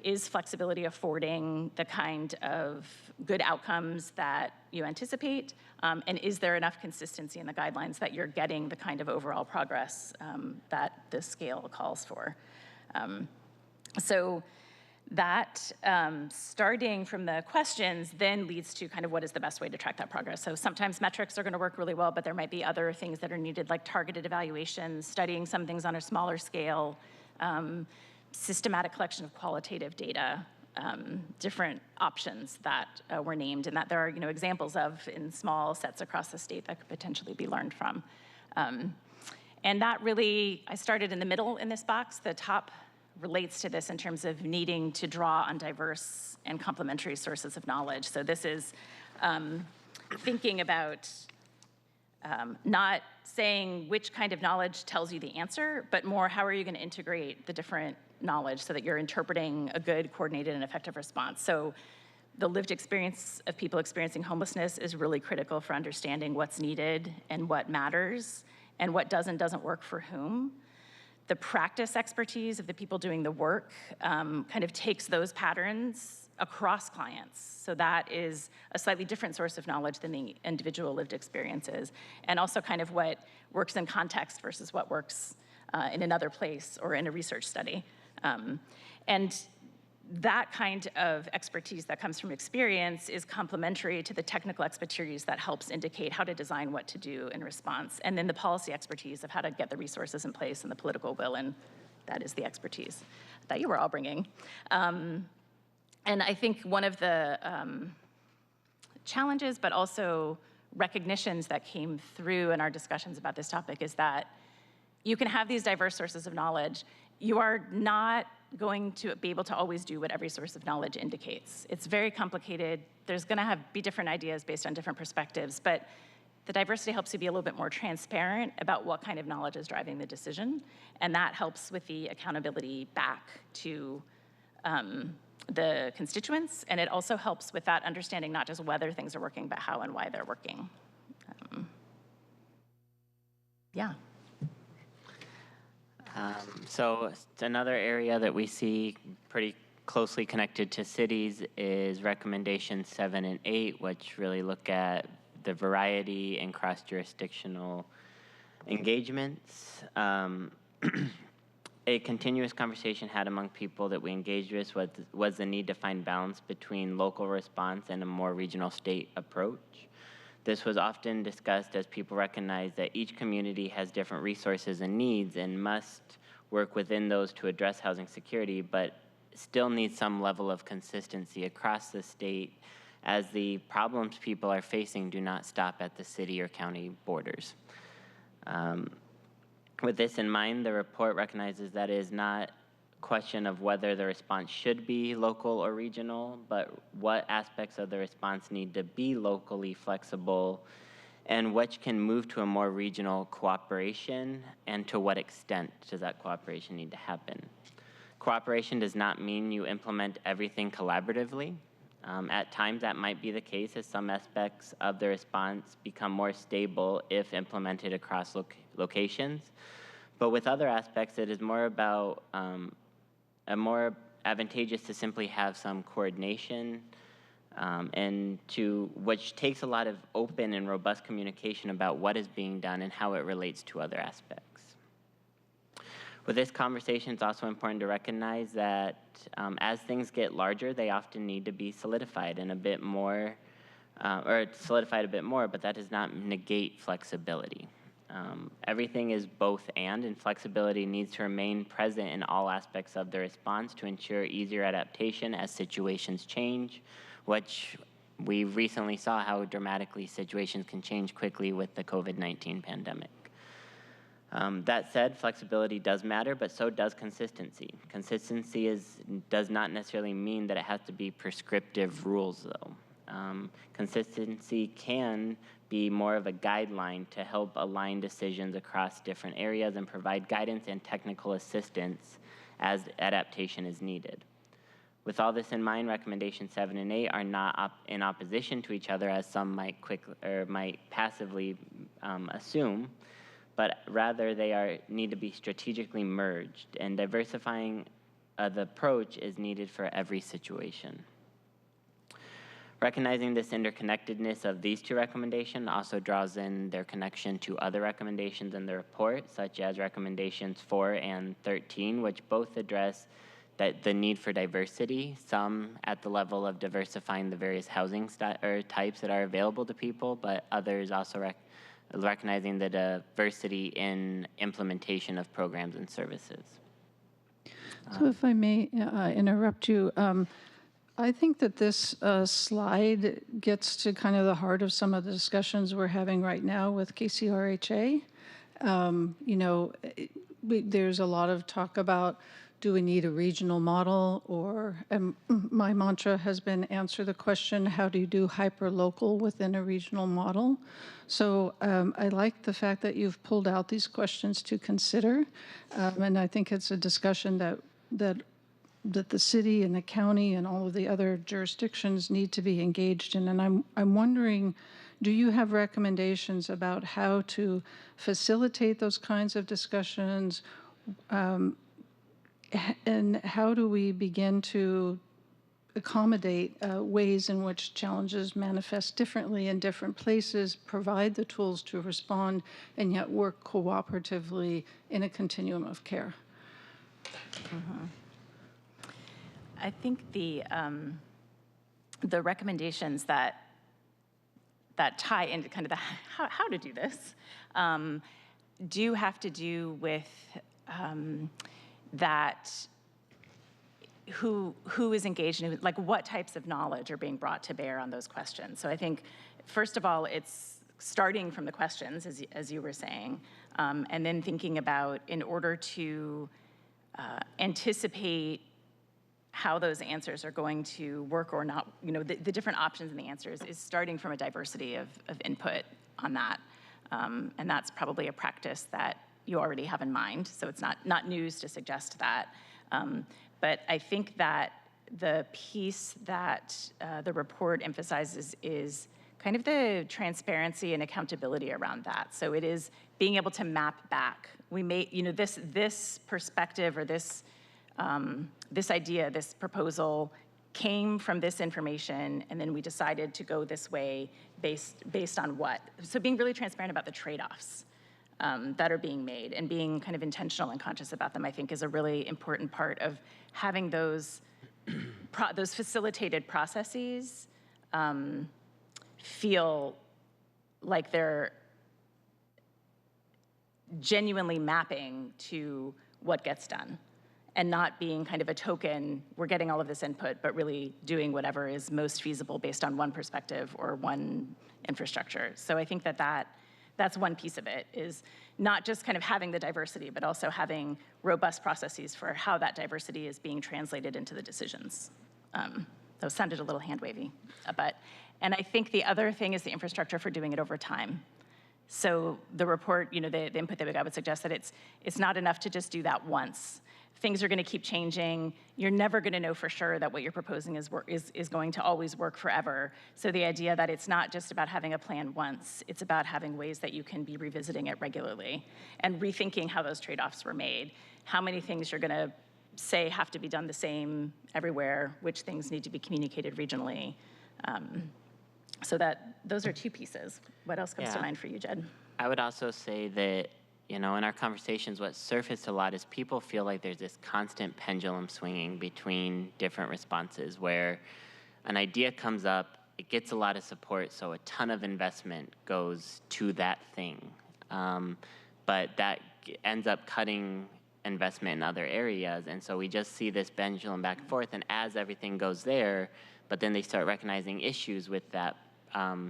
Is flexibility affording the kind of good outcomes that you anticipate? And is there enough consistency in the guidelines that you're getting the kind of overall progress that the scale calls for? So that starting from the questions then leads to kind of what is the best way to track that progress. So sometimes metrics are going to work really well, but there might be other things that are needed, like targeted evaluations, studying some things on a smaller scale, systematic collection of qualitative data, different options that were named, and that there are examples of in small sets across the state that could potentially be learned from. And that really, I started in the middle in this box. The top relates to this in terms of needing to draw on diverse and complementary sources of knowledge. So this is thinking about not saying which kind of knowledge tells you the answer, but more how are you going to integrate the different knowledge so that you're interpreting a good, coordinated, and effective response. So the lived experience of people experiencing homelessness is really critical for understanding what's needed and what matters and what does and doesn't work for whom. The practice expertise of the people doing the work kind of takes those patterns across clients. So that is a slightly different source of knowledge than the individual lived experiences, and also kind of what works in context versus what works in another place or in a research study. And that kind of expertise that comes from experience is complementary to the technical expertise that helps indicate how to design what to do in response, and then the policy expertise of how to get the resources in place and the political will, and that is the expertise that you were all bringing. And I think one of the challenges, but also recognitions that came through in our discussions about this topic is that you can have these diverse sources of knowledge. You are not going to be able to always do what every source of knowledge indicates. It's very complicated. There's going to be different ideas based on different perspectives, but the diversity helps you be a little bit more transparent about what kind of knowledge is driving the decision, and that helps with the accountability back to the constituents, and it also helps with that understanding not just whether things are working, but how and why they're working. Yeah. So another area that we see pretty closely connected to cities is recommendations 7 and 8, which really look at the variety and cross-jurisdictional engagements. A continuous conversation had among people that we engaged with was the need to find balance between local response and a more regional state approach. This was often discussed as people recognize that each community has different resources and needs and must work within those to address housing security, but still needs some level of consistency across the state as the problems people are facing do not stop at the city or county borders. With this in mind, the report recognizes that it is not a question of whether the response should be local or regional, but what aspects of the response need to be locally flexible and which can move to a more regional cooperation, and to what extent does that cooperation need to happen. Cooperation does not mean you implement everything collaboratively. At times that might be the case as some aspects of the response become more stable if implemented across locations. But with other aspects, it is more about more advantageous to simply have some coordination which takes a lot of open and robust communication about what is being done and how it relates to other aspects. With this conversation, it's also important to recognize that as things get larger, they often need to be solidified and a bit more, but that does not negate flexibility. Everything is both and flexibility needs to remain present in all aspects of the response to ensure easier adaptation as situations change, which we recently saw how dramatically situations can change quickly with the COVID-19 pandemic. That said, flexibility does matter, but so does consistency. Consistency does not necessarily mean that it has to be prescriptive rules, though. Consistency can be more of a guideline to help align decisions across different areas and provide guidance and technical assistance as adaptation is needed. With all this in mind, recommendations 7 and 8 are not in opposition to each other, as some might passively assume, but rather they need to be strategically merged, and diversifying the approach is needed for every situation. Recognizing this interconnectedness of these two recommendations also draws in their connection to other recommendations in the report, such as recommendations 4 and 13, which both address the need for diversity, some at the level of diversifying the various housing types that are available to people, but others also recognizing the diversity in implementation of programs and services. So if I may interrupt you, I think that this slide gets to kind of the heart of some of the discussions we're having right now with KCRHA. There's a lot of talk about, do we need a regional model, or my mantra has been answer the question, how do you do hyper-local within a regional model? So I like the fact that you've pulled out these questions to consider, and I think it's a discussion that the city and the county and all of the other jurisdictions need to be engaged in. And I'm wondering, do you have recommendations about how to facilitate those kinds of discussions? And how do we begin to accommodate ways in which challenges manifest differently in different places, provide the tools to respond, and yet work cooperatively in a continuum of care? Mm-hmm. I think the recommendations that tie into kind of the how to do this do have to do with that who is engaged in, like, what types of knowledge are being brought to bear on those questions. So I think, first of all, it's starting from the questions, as you were saying, and then thinking about, in order to anticipate how those answers are going to work or not, the different options in the answers, is starting from a diversity of input on that. And that's probably a practice that you already have in mind, so it's not news to suggest that. But I think that the piece that the report emphasizes is kind of the transparency and accountability around that. So it is being able to map back. We may, this perspective, or this idea, this proposal came from this information, and then we decided to go this way based on what. So being really transparent about the trade-offs that are being made, and being kind of intentional and conscious about them, I think, is a really important part of having those facilitated processes feel like they're genuinely mapping to what gets done and not being kind of a token, we're getting all of this input, but really doing whatever is most feasible based on one perspective or one infrastructure. So I think that's one piece of it, is not just kind of having the diversity, but also having robust processes for how that diversity is being translated into the decisions. That sounded a little hand-wavy, and I think the other thing is the infrastructure for doing it over time. So the report, the input that we got would suggest that it's not enough to just do that once. Things are going to keep changing. You're never going to know for sure that what you're proposing is going to always work forever. So the idea that it's not just about having a plan once, it's about having ways that you can be revisiting it regularly and rethinking how those trade-offs were made. How many things you're going to say have to be done the same everywhere, which things need to be communicated regionally. So those are two pieces. What else comes to mind for you, Jed? I would also say that, in our conversations, what surfaced a lot is people feel like there's this constant pendulum swinging between different responses where an idea comes up, it gets a lot of support, so a ton of investment goes to that thing. But that ends up cutting investment in other areas, and so we just see this pendulum back and forth, and as everything goes there, but then they start recognizing issues with that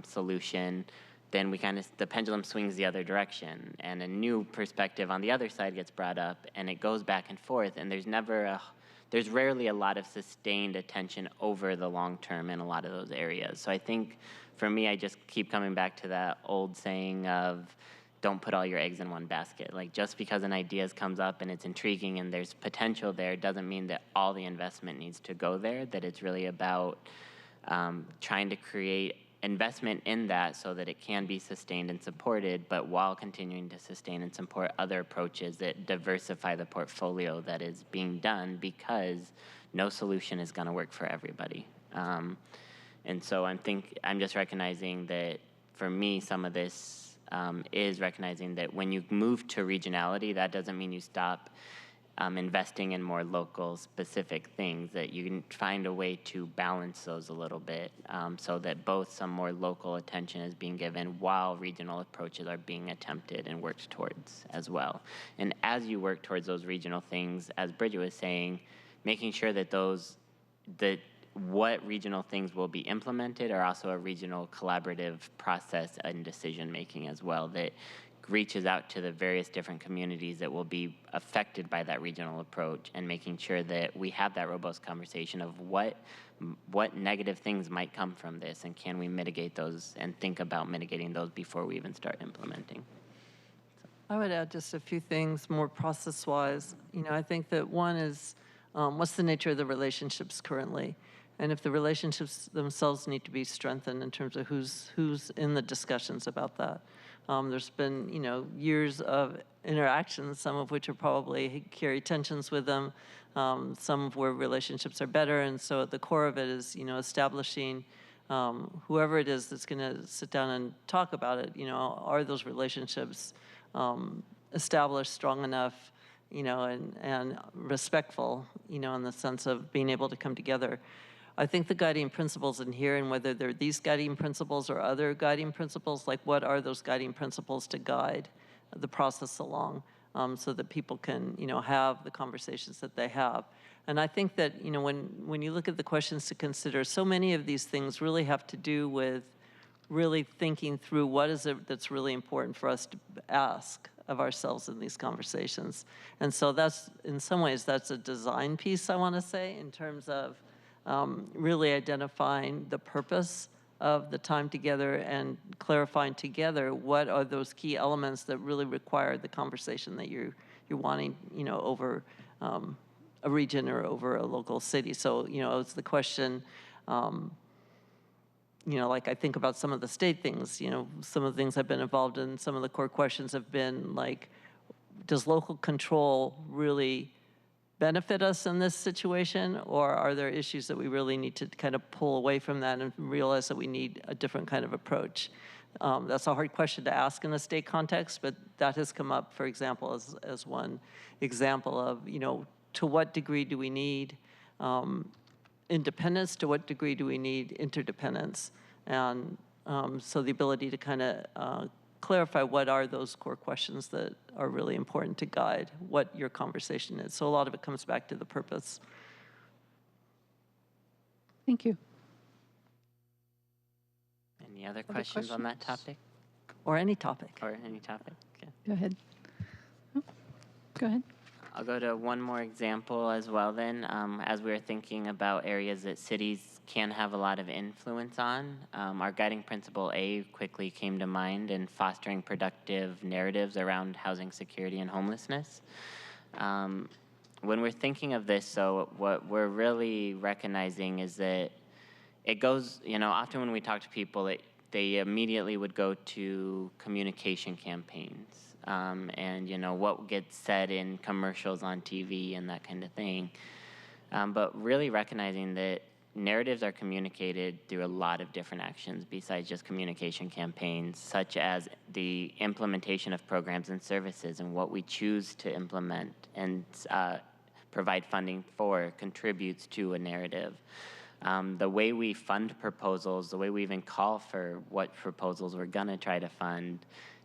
solution, then the pendulum swings the other direction, and a new perspective on the other side gets brought up, and it goes back and forth, and there's rarely a lot of sustained attention over the long term in a lot of those areas. So I think, for me, I just keep coming back to that old saying of, don't put all your eggs in one basket. Like, just because an idea comes up and it's intriguing and there's potential there doesn't mean that all the investment needs to go there, that it's really about trying to create investment in that so that it can be sustained and supported, but while continuing to sustain and support other approaches that diversify the portfolio that is being done, because no solution is going to work for everybody. And so I'm just recognizing that, for me, some of this is recognizing that when you move to regionality, that doesn't mean you stop investing in more local specific things, that you can find a way to balance those a little bit so that both some more local attention is being given while regional approaches are being attempted and worked towards as well. And as you work towards those regional things, as Bridget was saying, making sure that what regional things will be implemented are also a regional collaborative process and decision making as well that reaches out to the various different communities that will be affected by that regional approach, and making sure that we have that robust conversation of what negative things might come from this, and can we mitigate those and think about mitigating those before we even start implementing. I would add just a few things more process-wise. I think that one is what's the nature of the relationships currently? And if the relationships themselves need to be strengthened in terms of who's in the discussions about that. There's been, years of interactions, some of which are probably carry tensions with them, some of where relationships are better. And so at the core of it is, establishing whoever it is that's going to sit down and talk about it, are those relationships established, strong enough, and respectful, in the sense of being able to come together. I think the guiding principles in here, and whether they're these guiding principles or other guiding principles, like what are those guiding principles to guide the process along, so that people can, have the conversations that they have. And I think that, when you look at the questions to consider, so many of these things really have to do with really thinking through what is it that's really important for us to ask of ourselves in these conversations. And so that's, in some ways, that's a design piece, I want to say, in terms of really identifying the purpose of the time together and clarifying together what are those key elements that really require the conversation that you're wanting, over a region or over a local city. So, it's the question, like I think about some of the state things, some of the things I've been involved in, some of the core questions have been like, does local control really benefit us in this situation, or are there issues that we really need to kind of pull away from that and realize that we need a different kind of approach? That's a hard question to ask in a state context, but that has come up, for example, as one example of, to what degree do we need independence, to what degree do we need interdependence? And So the ability to kind of clarify what are those core questions that are really important to guide what your conversation is. So a lot of it comes back to the purpose. Thank you. Any other questions on that topic? Or any topic. Or any topic? Okay. Go ahead. Oh, go ahead. I'll go to one more example as well then. As we were thinking about areas that cities can have a lot of influence on, our guiding principle A quickly came to mind in fostering productive narratives around housing security and homelessness. When we're thinking of this, so what we're really recognizing is that it goes, often when we talk to people, they immediately would go to communication campaigns. And what gets said in commercials on TV and that kind of thing. But really recognizing that narratives are communicated through a lot of different actions besides just communication campaigns, such as the implementation of programs and services and what we choose to implement and provide funding for contributes to a narrative. The way we fund proposals, the way we even call for what proposals we're going to try to fund,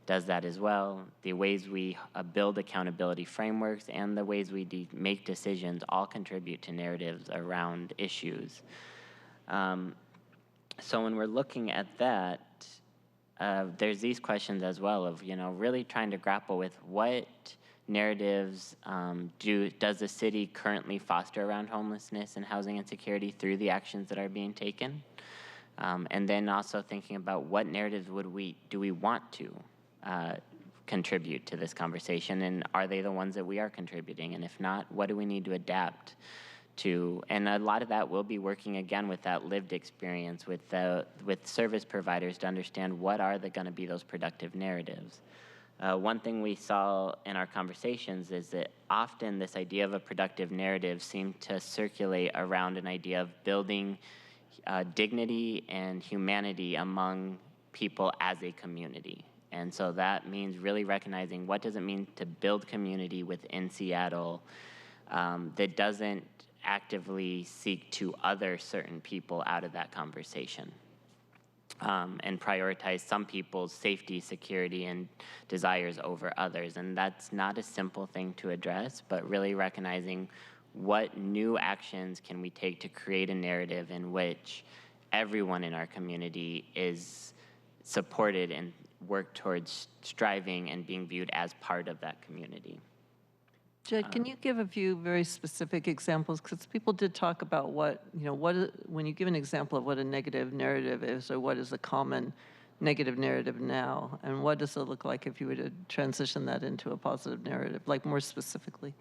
does that as well. The ways we build accountability frameworks and the ways we make decisions all contribute to narratives around issues. So when we're looking at that, there's these questions as well of, really trying to grapple with what narratives does the city currently foster around homelessness and housing insecurity through the actions that are being taken? And then also thinking about what narratives do we want to contribute to this conversation, and are they the ones that we are contributing? And if not, what do we need to adapt to? And a lot of that will be working again with that lived experience with service providers to understand what are going to be those productive narratives. One thing we saw in our conversations is that often this idea of a productive narrative seemed to circulate around an idea of building dignity and humanity among people as a community. And so that means really recognizing what does it mean to build community within Seattle that doesn't actively seek to other certain people out of that conversation and prioritize some people's safety, security, and desires over others. And that's not a simple thing to address, but really recognizing what new actions can we take to create a narrative in which everyone in our community is supported and work towards striving and being viewed as part of that community. Jed, can you give a few very specific examples? Because people did talk about when you give an example of what a negative narrative is, or what is a common negative narrative now, and what does it look like if you were to transition that into a positive narrative, like more specifically?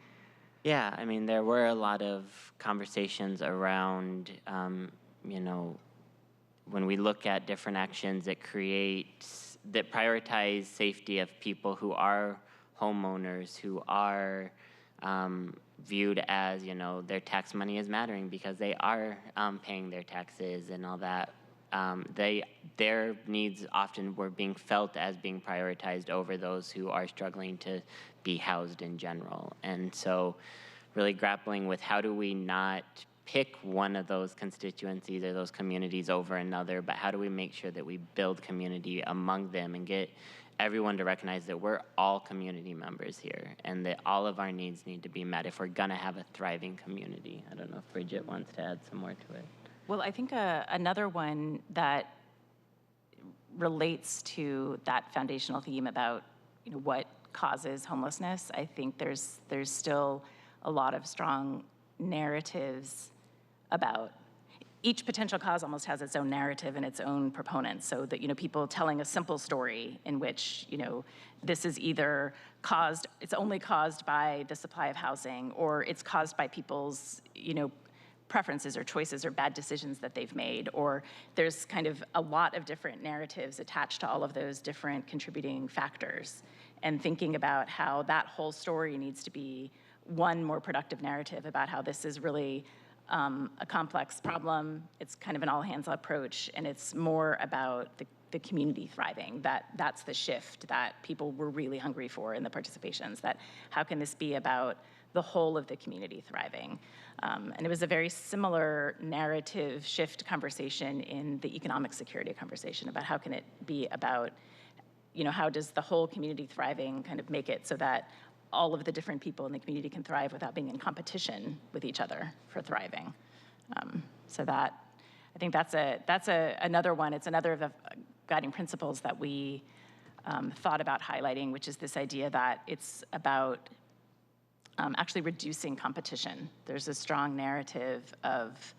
Yeah, there were a lot of conversations around, when we look at different actions that prioritize safety of people who are homeowners, who are viewed as, their tax money is mattering because they are paying their taxes and all that. Their needs often were being felt as being prioritized over those who are struggling to be housed in general. And so really grappling with how do we not pick one of those constituencies or those communities over another, but how do we make sure that we build community among them and get everyone to recognize that we're all community members here and that all of our needs need to be met if we're gonna have a thriving community. I don't know if Bridget wants to add some more to it. Well, I think another one that relates to that foundational theme about what causes homelessness, I think there's still a lot of strong narratives about each potential cause almost has its own narrative and its own proponents, so that people telling a simple story in which this is either it's only caused by the supply of housing, or it's caused by people's preferences or choices or bad decisions that they've made, or there's kind of a lot of different narratives attached to all of those different contributing factors, and thinking about how that whole story needs to be one more productive narrative about how this is really a complex problem. It's kind of an all-hands approach, and it's more about the community thriving. That's the shift that people were really hungry for in the participations, that how can this be about the whole of the community thriving. And it was a very similar narrative shift conversation in the economic security conversation about how can it be about, how does the whole community thriving kind of make it so that all of the different people in the community can thrive without being in competition with each other for thriving. So that, I think that's another one. It's another of the guiding principles that we thought about highlighting, which is this idea that it's about actually reducing competition. There's a strong narrative of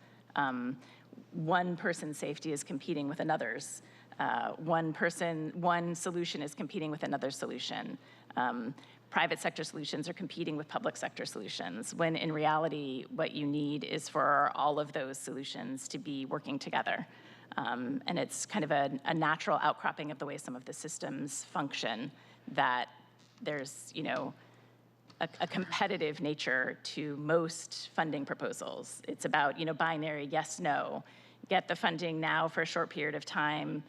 one person's safety is competing with another's. One solution is competing with another solution. Private sector solutions are competing with public sector solutions, when in reality, what you need is for all of those solutions to be working together. And it's kind of a natural outcropping of the way some of the systems function, that there's, a competitive nature to most funding proposals. It's about, binary yes, no, get the funding now for a short period of time,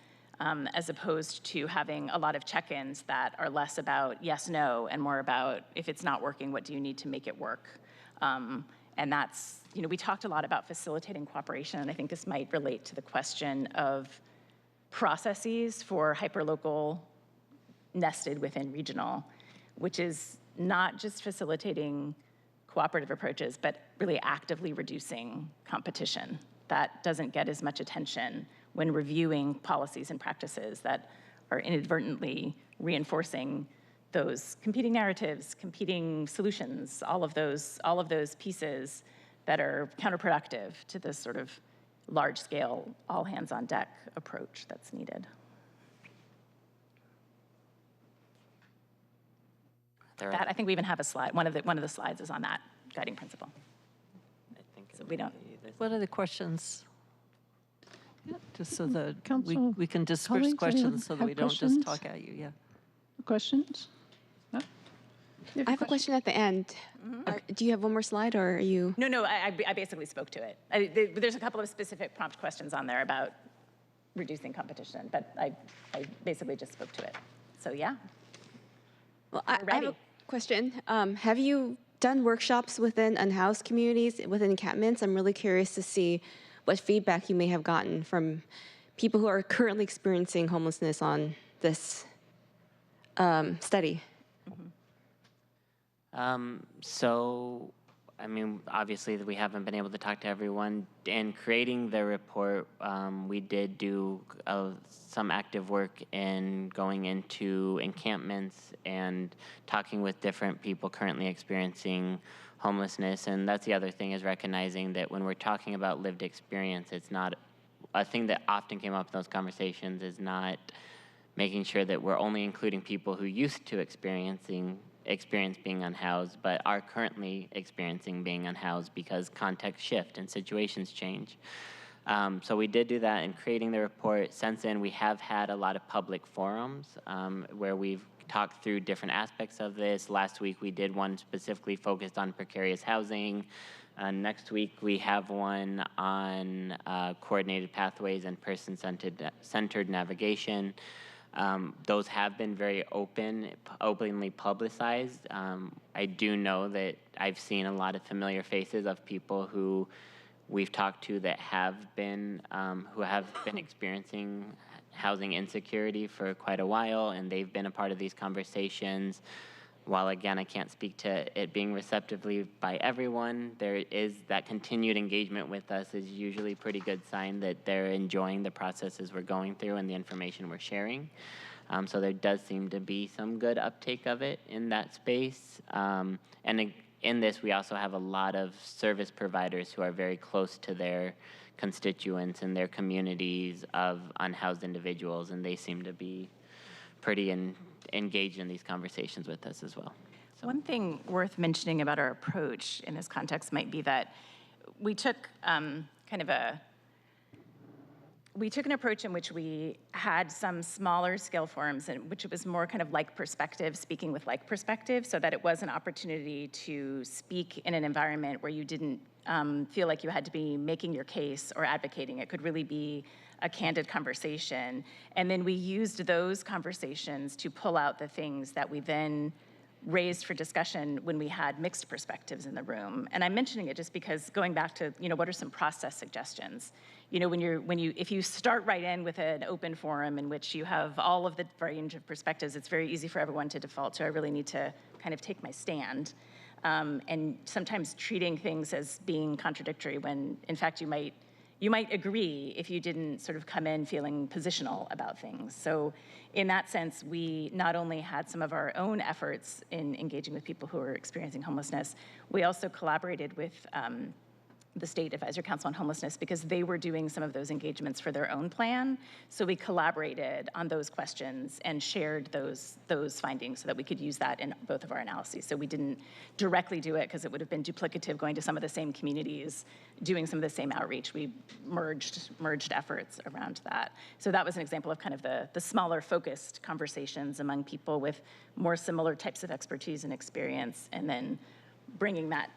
as opposed to having a lot of check-ins that are less about yes, no, and more about if it's not working, what do you need to make it work? And that's, we talked a lot about facilitating cooperation, and I think this might relate to the question of processes for hyperlocal nested within regional, which is not just facilitating cooperative approaches, but really actively reducing competition. That doesn't get as much attention when reviewing policies and practices that are inadvertently reinforcing those competing narratives, competing solutions, all of those pieces that are counterproductive to this sort of large-scale, all-hands-on-deck approach that's needed. That, I think we even have a slide. One of the slides is on that guiding principle. I think so we don't. What are the questions? Yeah, just so that we can disperse colleagues, questions so that we don't questions? just talk at you. Yeah. Questions? No? I have a question at the end. Do you have one more slide, or are you? No, I basically spoke to it. There's a couple of specific prompt questions on there about reducing competition, but I basically just spoke to it. So yeah. Well, I have a question. Have you done workshops within unhoused communities, within encampments? I'm really curious to see what feedback you may have gotten from people who are currently experiencing homelessness on this study. So, I mean, obviously we haven't been able to talk to everyone. In creating the report, we did do some active work in going into encampments and talking with different people currently experiencing homelessness. And that's the other thing, is recognizing that when we're talking about lived experience, it's not a thing that often came up in those conversations, is not making sure that we're only including people who used to experience being unhoused, but are currently experiencing being unhoused because contexts shift and situations change. So we did do that in creating the report. Since then, we have had a lot of public forums where we've talked through different aspects of this. Last week, we did one specifically focused on precarious housing. Next week, we have one on coordinated pathways and person-centered navigation. Those have been very openly publicized. I do know that I've seen a lot of familiar faces of people who we've talked to that have been experiencing housing insecurity for quite a while, and they've been a part of these conversations. While again, I can't speak to it being receptively by everyone, there is that continued engagement with us is usually a pretty good sign that they're enjoying the processes we're going through and the information we're sharing. So there does seem to be some good uptake of it in that space. And in this, we also have a lot of service providers who are very close to their constituents and their communities of unhoused individuals, and they seem to be pretty engaged in these conversations with us as well. So. One thing worth mentioning about our approach in this context might be that we took we took an approach in which we had some smaller scale forums, in which it was more kind of like perspective, speaking with like perspective, so that it was an opportunity to speak in an environment where you didn't feel like you had to be making your case or advocating. It could really be a candid conversation. And then we used those conversations to pull out the things that we then raised for discussion when we had mixed perspectives in the room. And I'm mentioning it just because going back to, what are some process suggestions? If you start right in with an open forum in which you have all of the range of perspectives, it's very easy for everyone to default to, I really need to kind of take my stand. And sometimes treating things as being contradictory when, in fact, you might agree if you didn't sort of come in feeling positional about things. So in that sense, we not only had some of our own efforts in engaging with people who are experiencing homelessness, we also collaborated with the State Advisory Council on Homelessness because they were doing some of those engagements for their own plan. So we collaborated on those questions and shared those findings so that we could use that in both of our analyses. So we didn't directly do it because it would have been duplicative going to some of the same communities, doing some of the same outreach. We merged efforts around that. So that was an example of kind of the smaller focused conversations among people with more similar types of expertise and experience, and then bringing that,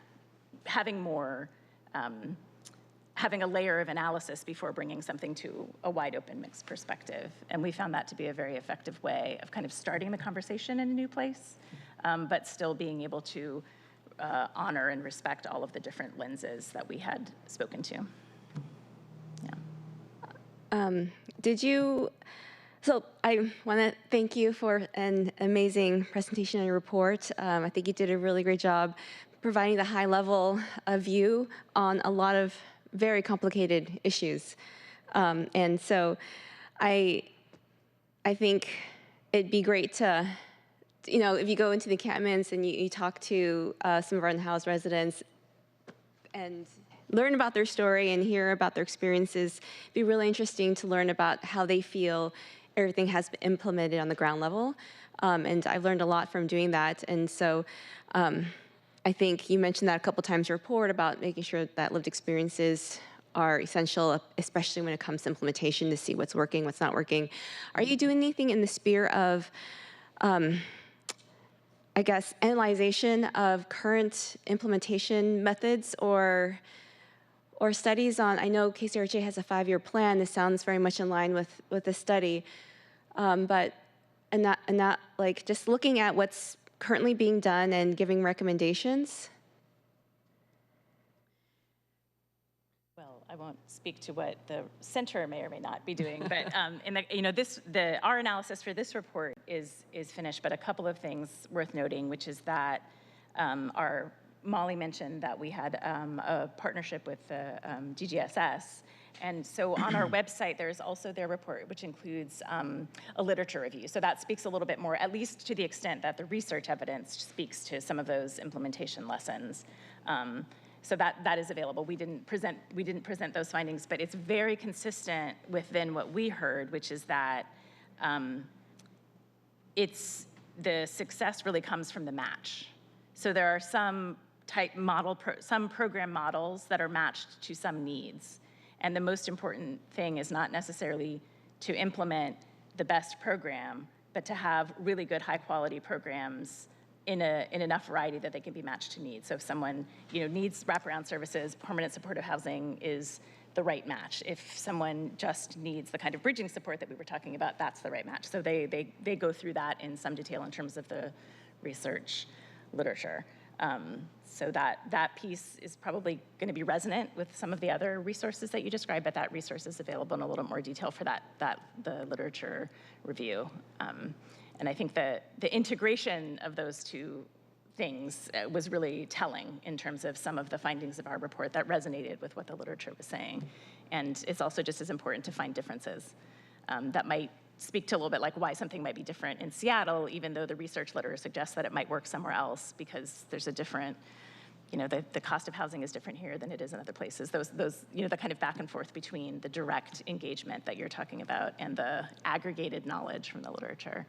having a layer of analysis before bringing something to a wide open mixed perspective. And we found that to be a very effective way of kind of starting the conversation in a new place, but still being able to honor and respect all of the different lenses that we had spoken to. So I want to thank you for an amazing presentation and report. I think you did a really great job providing the high level view on a lot of very complicated issues. And so I think it'd be great to, if you go into the encampments and you talk to some of our unhoused residents and learn about their story and hear about their experiences, it'd be really interesting to learn about how they feel everything has been implemented on the ground level. And I've learned a lot from doing that. And so I think you mentioned that a couple times in your report about making sure that lived experiences are essential, especially when it comes to implementation, to see what's working, what's not working. Are you doing anything in the sphere of, I guess, analyzation of current implementation methods or studies on, I know KCRJ has a 5-year plan. This sounds very much in line with the study, but not like just looking at what's currently being done and giving recommendations? Well, I won't speak to what the center may or may not be doing, but our analysis for this report is finished. But a couple of things worth noting, which is that Molly mentioned that we had a partnership with the DGSS. And so on our website, there's also their report, which includes a literature review. So that speaks a little bit more, at least to the extent that the research evidence speaks to some of those implementation lessons. So that is available. We didn't present those findings, but it's very consistent with then what we heard, which is that the success really comes from the match. So there are some some program models that are matched to some needs. And the most important thing is not necessarily to implement the best program, but to have really good high quality programs in enough variety that they can be matched to needs. So if someone needs wraparound services, permanent supportive housing is the right match. If someone just needs the kind of bridging support that we were talking about, that's the right match. So they go through that in some detail in terms of the research literature. So that piece is probably going to be resonant with some of the other resources that you described, but that resource is available in a little more detail for the literature review. And I think the integration of those two things was really telling in terms of some of the findings of our report that resonated with what the literature was saying. And it's also just as important to find differences that might speak to a little bit like why something might be different in Seattle, even though the research literature suggests that it might work somewhere else because there's a different, the cost of housing is different here than it is in other places. Those the kind of back and forth between the direct engagement that you're talking about and the aggregated knowledge from the literature.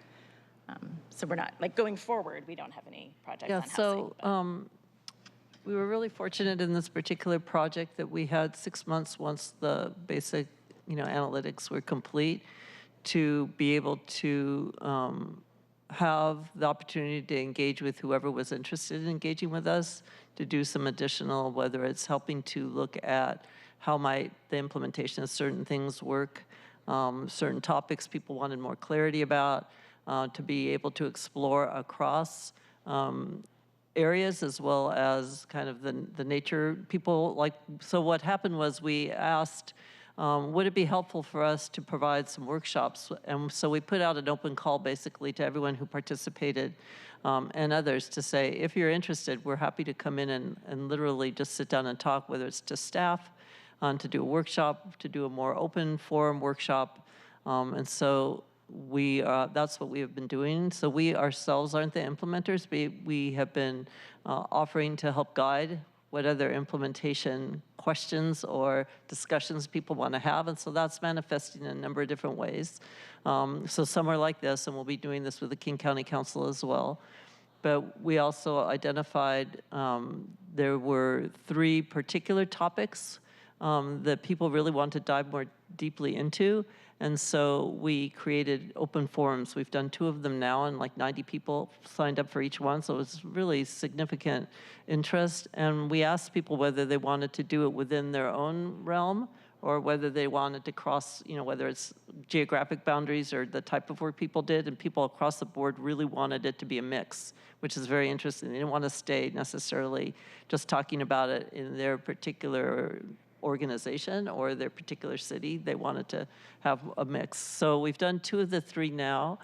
So we're not, going forward, we don't have any projects on housing. So we were really fortunate in this particular project that we had 6 months once the basic, analytics were complete, to be able to have the opportunity to engage with whoever was interested in engaging with us, to do some additional, whether it's helping to look at how might the implementation of certain things work, certain topics people wanted more clarity about, to be able to explore across areas, as well as kind of the nature people like. So what happened was we asked, would it be helpful for us to provide some workshops? And so we put out an open call basically to everyone who participated and others to say, if you're interested, we're happy to come in and literally just sit down and talk, whether it's to staff, to do a workshop, to do a more open forum workshop. And so that's what we have been doing. So we ourselves aren't the implementers, but we have been offering to help guide what other implementation questions or discussions people want to have. And so that's manifesting in a number of different ways. So some are like this, and we'll be doing this with the King County Council as well. But we also identified there were 3 particular topics that people really want to dive more deeply into. And so we created open forums. We've done 2 of them now, and like 90 people signed up for each one. So it was really significant interest. And we asked people whether they wanted to do it within their own realm or whether they wanted to cross, whether it's geographic boundaries or the type of work people did. And people across the board really wanted it to be a mix, which is very interesting. They didn't want to stay necessarily just talking about it in their particular organization or their particular city. They wanted to have a mix. So we've done 2 of the 3 now.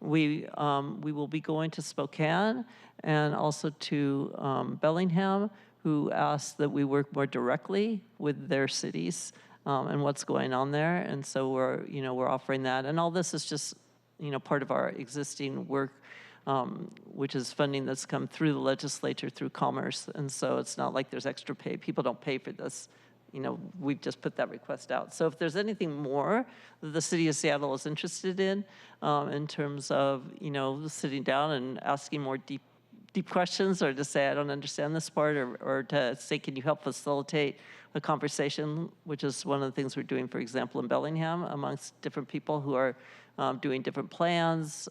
We will be going to Spokane and also to Bellingham, who asked that we work more directly with their cities and what's going on there. And so we're offering that. And all this is just part of our existing work, which is funding that's come through the legislature through commerce. And so it's not like there's extra pay. People don't pay for this. We've just put that request out. So if there's anything more that the city of Seattle is interested in terms of, sitting down and asking more deep questions, or to say, I don't understand this part, or to say, can you help facilitate a conversation, which is one of the things we're doing, for example, in Bellingham, amongst different people who are doing different plans,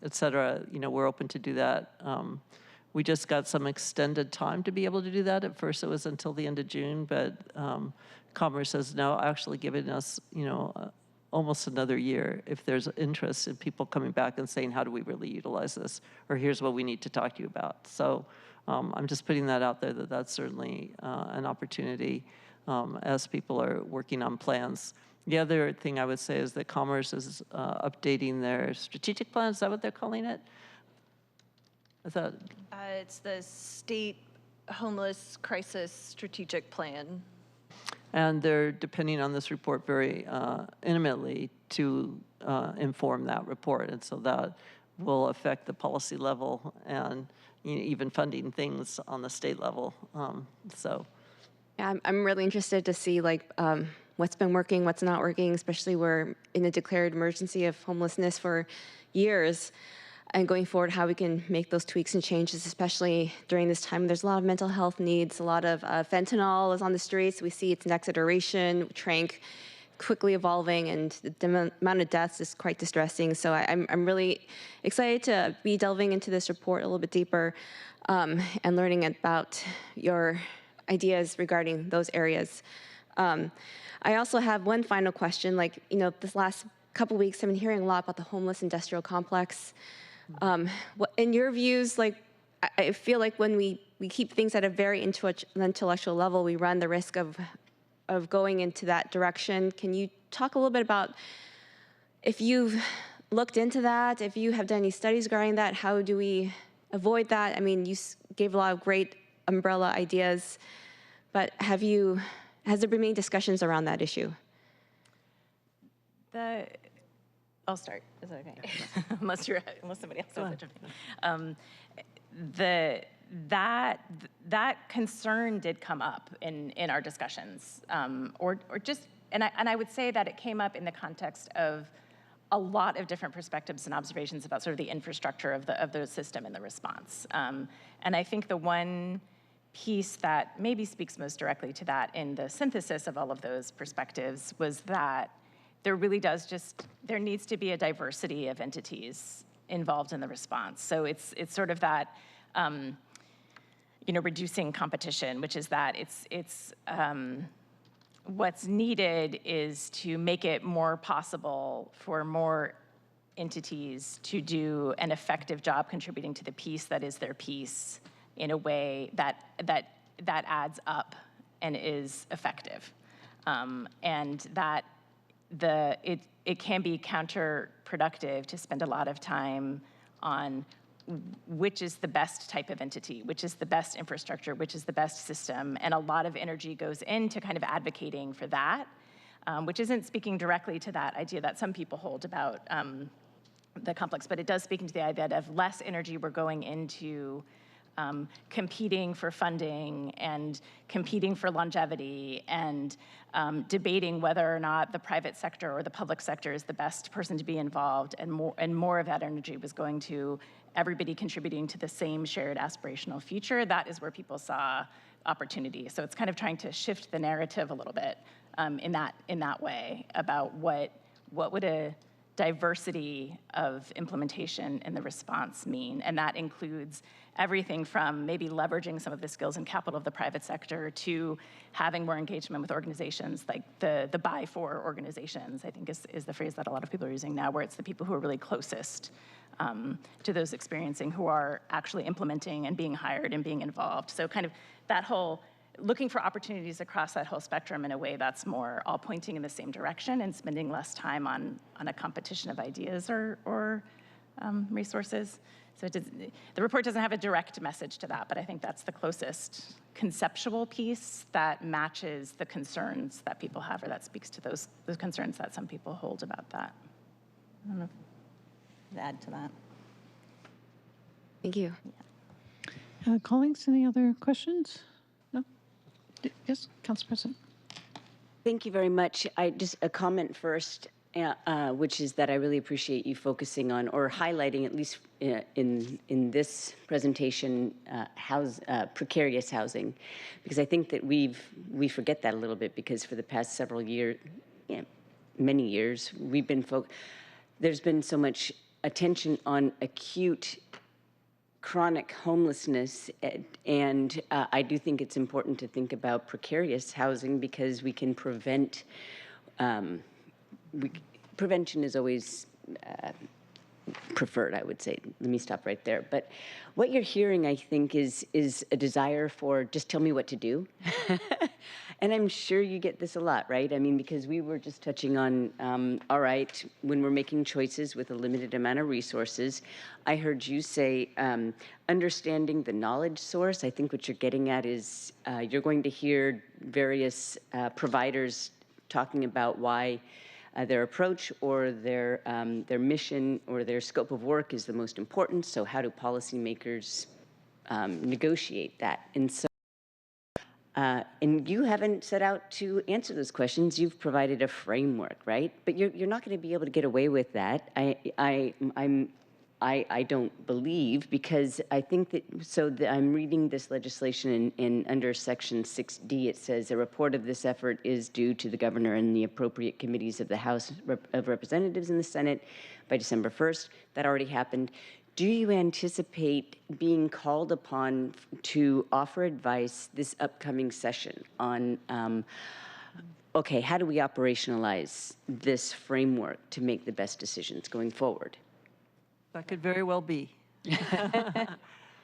et cetera. We're open to do that. We just got some extended time to be able to do that. At first, it was until the end of June, but Commerce has now actually given us, almost another year if there's interest in people coming back and saying, how do we really utilize this? Or here's what we need to talk to you about. So I'm just putting that out there, that's certainly an opportunity as people are working on plans. The other thing I would say is that Commerce is updating their strategic plan. Is that what they're calling it? Is that? It's the State Homeless Crisis Strategic Plan. And they're depending on this report very intimately to inform that report. And so that will affect the policy level and even funding things on the state level. Yeah, I'm really interested to see what's been working, what's not working, especially we're in a declared emergency of homelessness for years. And going forward, how we can make those tweaks and changes, especially during this time. There's a lot of mental health needs, a lot of fentanyl is on the streets. We see its next iteration, trank, quickly evolving, and the amount of deaths is quite distressing. So I'm really excited to be delving into this report a little bit deeper and learning about your ideas regarding those areas. I also have one final question. This last couple weeks, I've been hearing a lot about the homeless industrial complex. In your views, I feel like when we keep things at a very intellectual level, we run the risk of going into that direction. Can you talk a little bit about if you've looked into that, if you have done any studies regarding that, how do we avoid that? I mean, you gave a lot of great umbrella ideas, but has there been any discussions around that issue? I'll start. Is that okay? unless somebody else has it. That concern did come up in our discussions, and I would say that it came up in the context of a lot of different perspectives and observations about sort of the infrastructure of the system and the response. And I think the one piece that maybe speaks most directly to that in the synthesis of all of those perspectives was that there needs to be a diversity of entities involved in the response. So it's sort of that, reducing competition, which is that what's needed is to make it more possible for more entities to do an effective job contributing to the peace that is their peace in a way that adds up and is effective. And that it can be counterproductive to spend a lot of time on which is the best type of entity, which is the best infrastructure, which is the best system, and a lot of energy goes into kind of advocating for that, which isn't speaking directly to that idea that some people hold about the complex, but it does speak into the idea of less energy we're going into competing for funding and competing for longevity and debating whether or not the private sector or the public sector is the best person to be involved, and more of that energy was going to everybody contributing to the same shared aspirational future. That is where people saw opportunity. So it's kind of trying to shift the narrative a little bit in that way about what would a diversity of implementation in the response mean. And that includes everything from maybe leveraging some of the skills and capital of the private sector to having more engagement with organizations like the buy for organizations, I think is the phrase that a lot of people are using now, where it's the people who are really closest to those experiencing, who are actually implementing and being hired and being involved. So kind of that whole looking for opportunities across that whole spectrum in a way that's more all pointing in the same direction and spending less time on a competition of ideas or resources. So the report doesn't have a direct message to that, but I think that's the closest conceptual piece that matches the concerns that people have, or that speaks to those concerns that some people hold about that. I don't know if to add to that. Thank you. Colleagues, any other questions? No? Yes, Council President. Thank you very much. Just a comment first, which is that I really appreciate you focusing on or highlighting, at least in this presentation, precarious housing, because I think that we forget that a little bit, because for the past several years, many years, there's been so much attention on acute chronic homelessness, and I do think it's important to think about precarious housing, because we can prevent. Prevention is always preferred, I would say. Let me stop right there. But what you're hearing, I think, is a desire for just tell me what to do. And I'm sure you get this a lot, right? I mean, because we were just touching on, all right, when we're making choices with a limited amount of resources, I heard you say understanding the knowledge source. I think what you're getting at is you're going to hear various providers talking about why their approach or their mission or their scope of work is the most important. So how do policymakers negotiate that? And so, and you haven't set out to answer those questions. You've provided a framework, right? But you're not going to be able to get away with that. I don't believe, because I think that, I'm reading this legislation in under section 6D, it says a report of this effort is due to the governor and the appropriate committees of the House of Representatives and the Senate by December 1st. That already happened. Do you anticipate being called upon to offer advice this upcoming session on, okay, how do we operationalize this framework to make the best decisions going forward? That could very well be.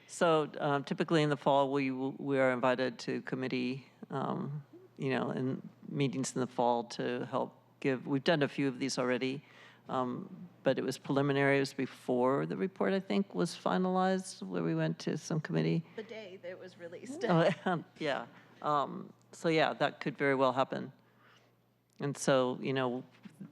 So typically in the fall, we are invited to committee, in meetings in the fall to help give. We've done a few of these already, but it was preliminary. It was before the report, I think, was finalized, where we went to some committee. The day that it was released. Yeah. So yeah, that could very well happen. And so,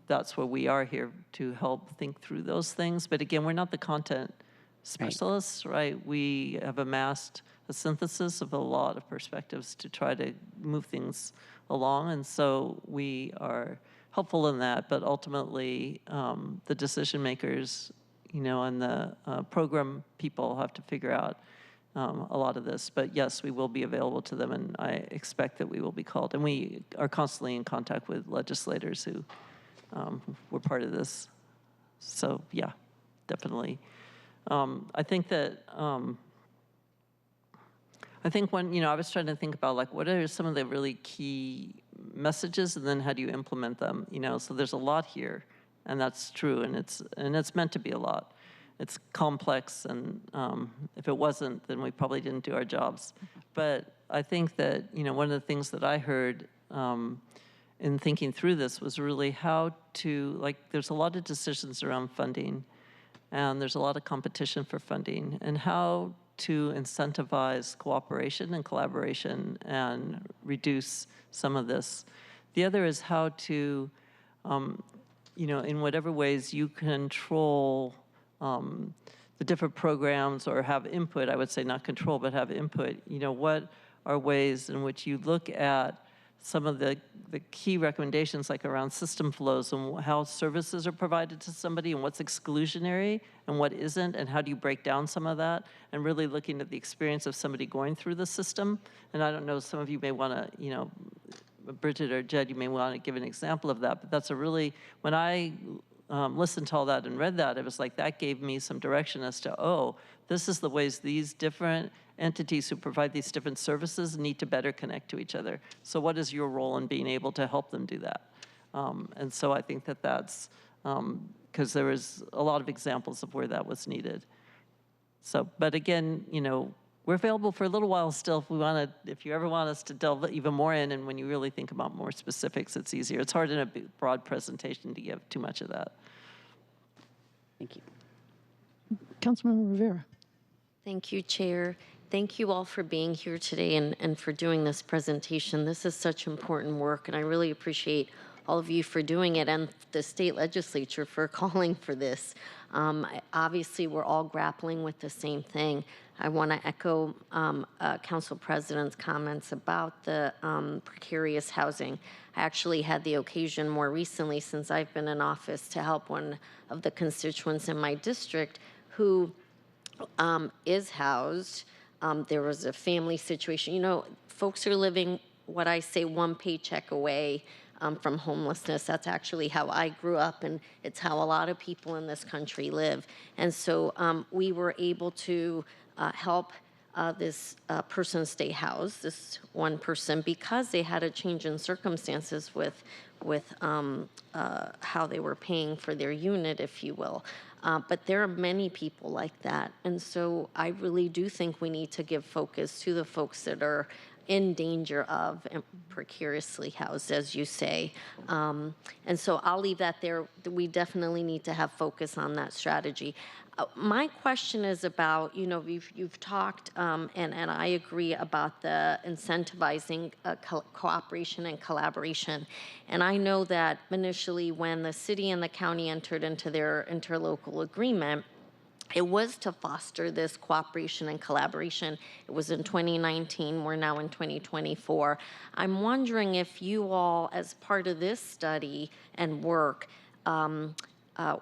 that's where we are here to help think through those things. But again, we're not the content specialists, right? We have amassed a synthesis of a lot of perspectives to try to move things along. And so we are helpful in that. But ultimately, the decision makers, and the program people have to figure out a lot of this. But yes, we will be available to them, and I expect that we will be called. And we are constantly in contact with legislators who were part of this. So yeah, definitely. I think that, when, I was trying to think about like, what are some of the really key messages, and then how do you implement them? So there's a lot here, and that's true, and it's meant to be a lot. It's complex, and if it wasn't, then we probably didn't do our jobs. But I think that, you know, one of the things that I heard in thinking through this was really how to, like, there's a lot of decisions around funding, and there's a lot of competition for funding, and how to incentivize cooperation and collaboration and reduce some of this. The other is how to, you know, in whatever ways you control the different programs or have input, I would say not control, but have input, you know, what are ways in which you look at some of the key recommendations, like around system flows and how services are provided to somebody and what's exclusionary and what isn't, and how do you break down some of that, and really looking at the experience of somebody going through the system. And I don't know, some of you may want to, you know, Bridget or Jed, you may want to give an example of that, but that's a really, when I listened to all that and read that, it was like that gave me some direction as to, oh, this is the ways these different entities who provide these different services need to better connect to each other. So what is your role in being able to help them do that? And so I think that that's, because there was a lot of examples of where that was needed. So, but again, you know, we're available for a little while still if we want to, if you ever want us to delve even more in, and when you really think about more specifics, it's easier. It's hard in a broad presentation to give too much of that. Thank you. Councilmember Rivera. Thank you, Chair. Thank you all for being here today and for doing this presentation. This is such important work, and I really appreciate all of you for doing it, and the state legislature for calling for this. Obviously, we're all grappling with the same thing. I want to echo Council President's comments about the precarious housing. I actually had the occasion more recently, since I've been in office, to help one of the constituents in my district who is housed. There was a family situation. You know, folks are living what I say one paycheck away from homelessness. That's actually how I grew up, and it's how a lot of people in this country live. And so we were able to help this person stay housed, this one person, because they had a change in circumstances with how they were paying for their unit, if you will. But there are many people like that. And so I really do think we need to give focus to the folks that are in danger of and precariously housed, as you say. And so I'll leave that there. We definitely need to have focus on that strategy. My question is about, you know, you've talked, and I agree about the incentivizing cooperation and collaboration. And I know that initially when the city and the county entered into their interlocal agreement, it was to foster this cooperation and collaboration. It was in 2019. We're now in 2024. I'm wondering if you all, as part of this study and work,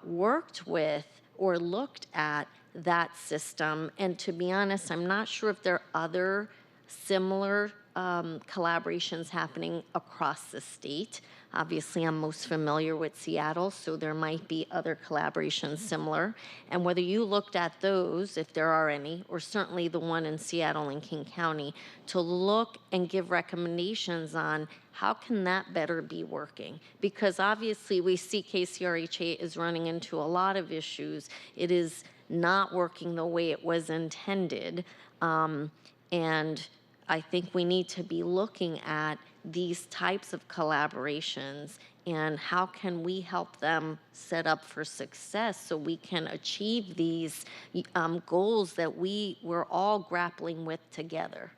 worked with or looked at that system. And to be honest, I'm not sure if there are other similar collaborations happening across the state. Obviously, I'm most familiar with Seattle, so there might be other collaborations similar. And whether you looked at those, if there are any, or certainly the one in Seattle and King County, to look and give recommendations on how can that better be working? Because obviously we see KCRHA is running into a lot of issues. It is not working the way it was intended. And I think we need to be looking at these types of collaborations and how can we help them set up for success so we can achieve these goals that we're all grappling with together.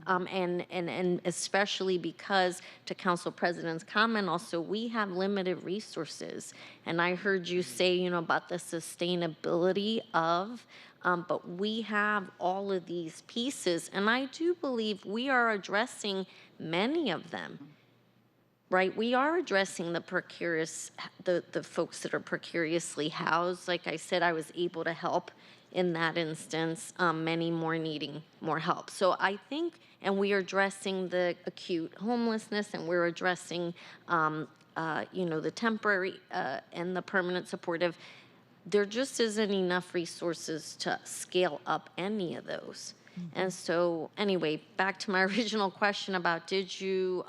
And especially because, to Council President's comment also, we have limited resources. And I heard you say, you know, about the sustainability of, but we have all of these pieces. And I do believe we are addressing many of them, right? We are addressing the precarious, the folks that are precariously housed. Like I said, I was able to help in that instance, many more needing more help. So I think, and we are addressing the acute homelessness, and we're addressing, you know, the temporary and the permanent supportive. There just isn't enough resources to scale up any of those. And so anyway, back to my original question about did you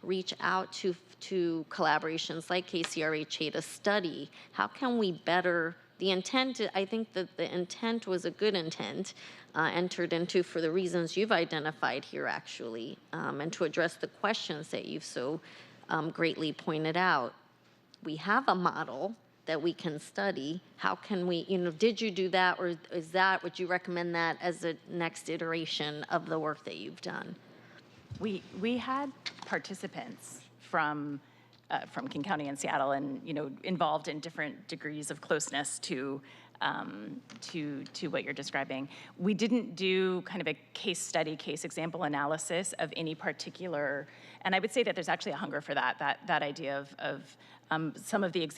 reach out to collaborations like KCRHA to study how can we better, the intent, I think that the intent was a good intent, entered into for the reasons you've identified here actually, and to address the questions that you've so greatly pointed out. We have a model that we can study. How can we, did you do that, or would you recommend that as a next iteration of the work that you've done? We had participants from King County and Seattle, and involved in different degrees of closeness to what you're describing. We didn't do kind of a case study, case example analysis of any particular, and I would say that there's actually a hunger for that idea of some of the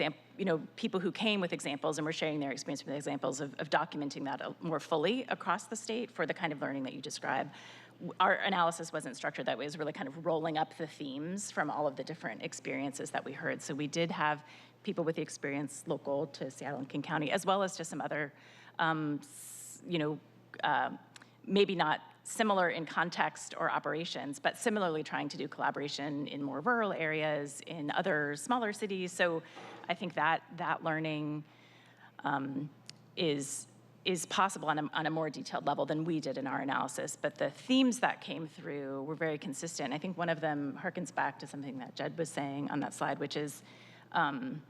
people who came with examples and were sharing their experience with examples of documenting that more fully across the state for the kind of learning that you describe. Our analysis wasn't structured that way. It was really kind of rolling up the themes from all of the different experiences that we heard. So we did have people with the experience local to Seattle and King County, as well as to some other, maybe not similar in context or operations, but similarly trying to do collaboration in more rural areas, in other smaller cities. So I think that learning is possible on a more detailed level than we did in our analysis. But the themes that came through were very consistent. I think one of them harkens back to something that Jed was saying on that slide, which is kind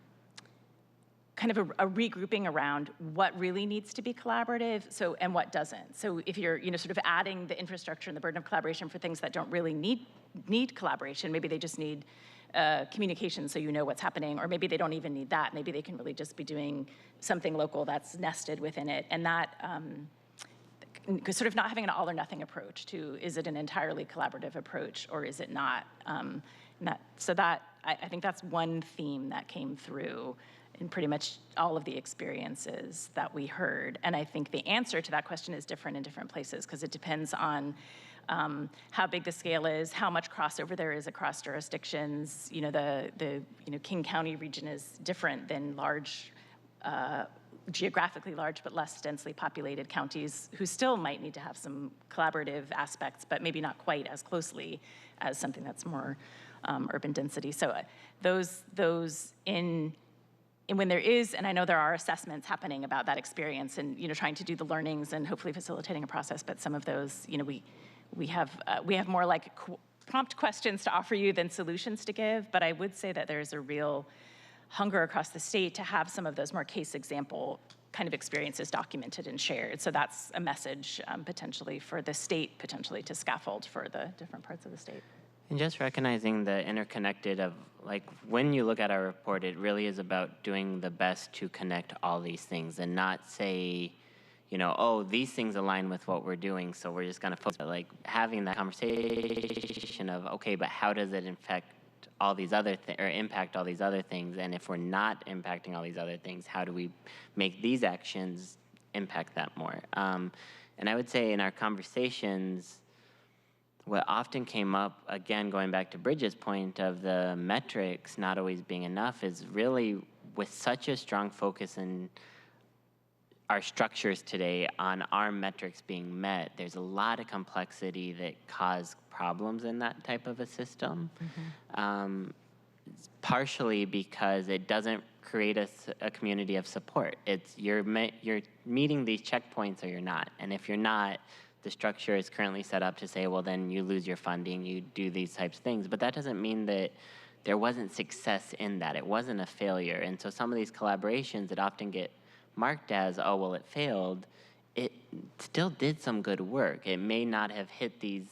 of a regrouping around what really needs to be collaborative, and what doesn't. So if you're sort of adding the infrastructure and the burden of collaboration for things that don't really need collaboration, maybe they just need communication so you know what's happening, or maybe they don't even need that. Maybe they can really just be doing something local that's nested within it. And that sort of not having an all or nothing approach to, is it an entirely collaborative approach or is it not? I think that's one theme that came through in pretty much all of the experiences that we heard. And I think the answer to that question is different in different places, because it depends on how big the scale is, how much crossover there is across jurisdictions. The King County region is different than large, geographically large but less densely populated counties who still might need to have some collaborative aspects, but maybe not quite as closely as something that's more urban density. So those and when there is, and I know there are assessments happening about that experience, and trying to do the learnings and hopefully facilitating a process, but some of those, we have more like prompt questions to offer you than solutions to give. But I would say that there's a real hunger across the state to have some of those more case example kind of experiences documented and shared. So that's a message potentially for the state, potentially to scaffold for the different parts of the state. And just recognizing the interconnected of, like, when you look at our report, it really is about doing the best to connect all these things and not say, oh, these things align with what we're doing, so we're just going to focus on, like, having that conversation of, okay, but how does it impact all these other things? And if we're not impacting all these other things, how do we make these actions impact that more? And I would say in our conversations, what often came up, again, going back to Bridget's point of the metrics not always being enough, is really with such a strong focus in our structures today on our metrics being met, there's a lot of complexity that cause problems in that type of a system. Partially because it doesn't create a community of support. It's you're meeting these checkpoints or you're not. And if you're not, the structure is currently set up to say, well, then you lose your funding, you do these types of things. But that doesn't mean that there wasn't success in that. It wasn't a failure. And so some of these collaborations that often get marked as, oh, well, it failed, it still did some good work. It may not have hit these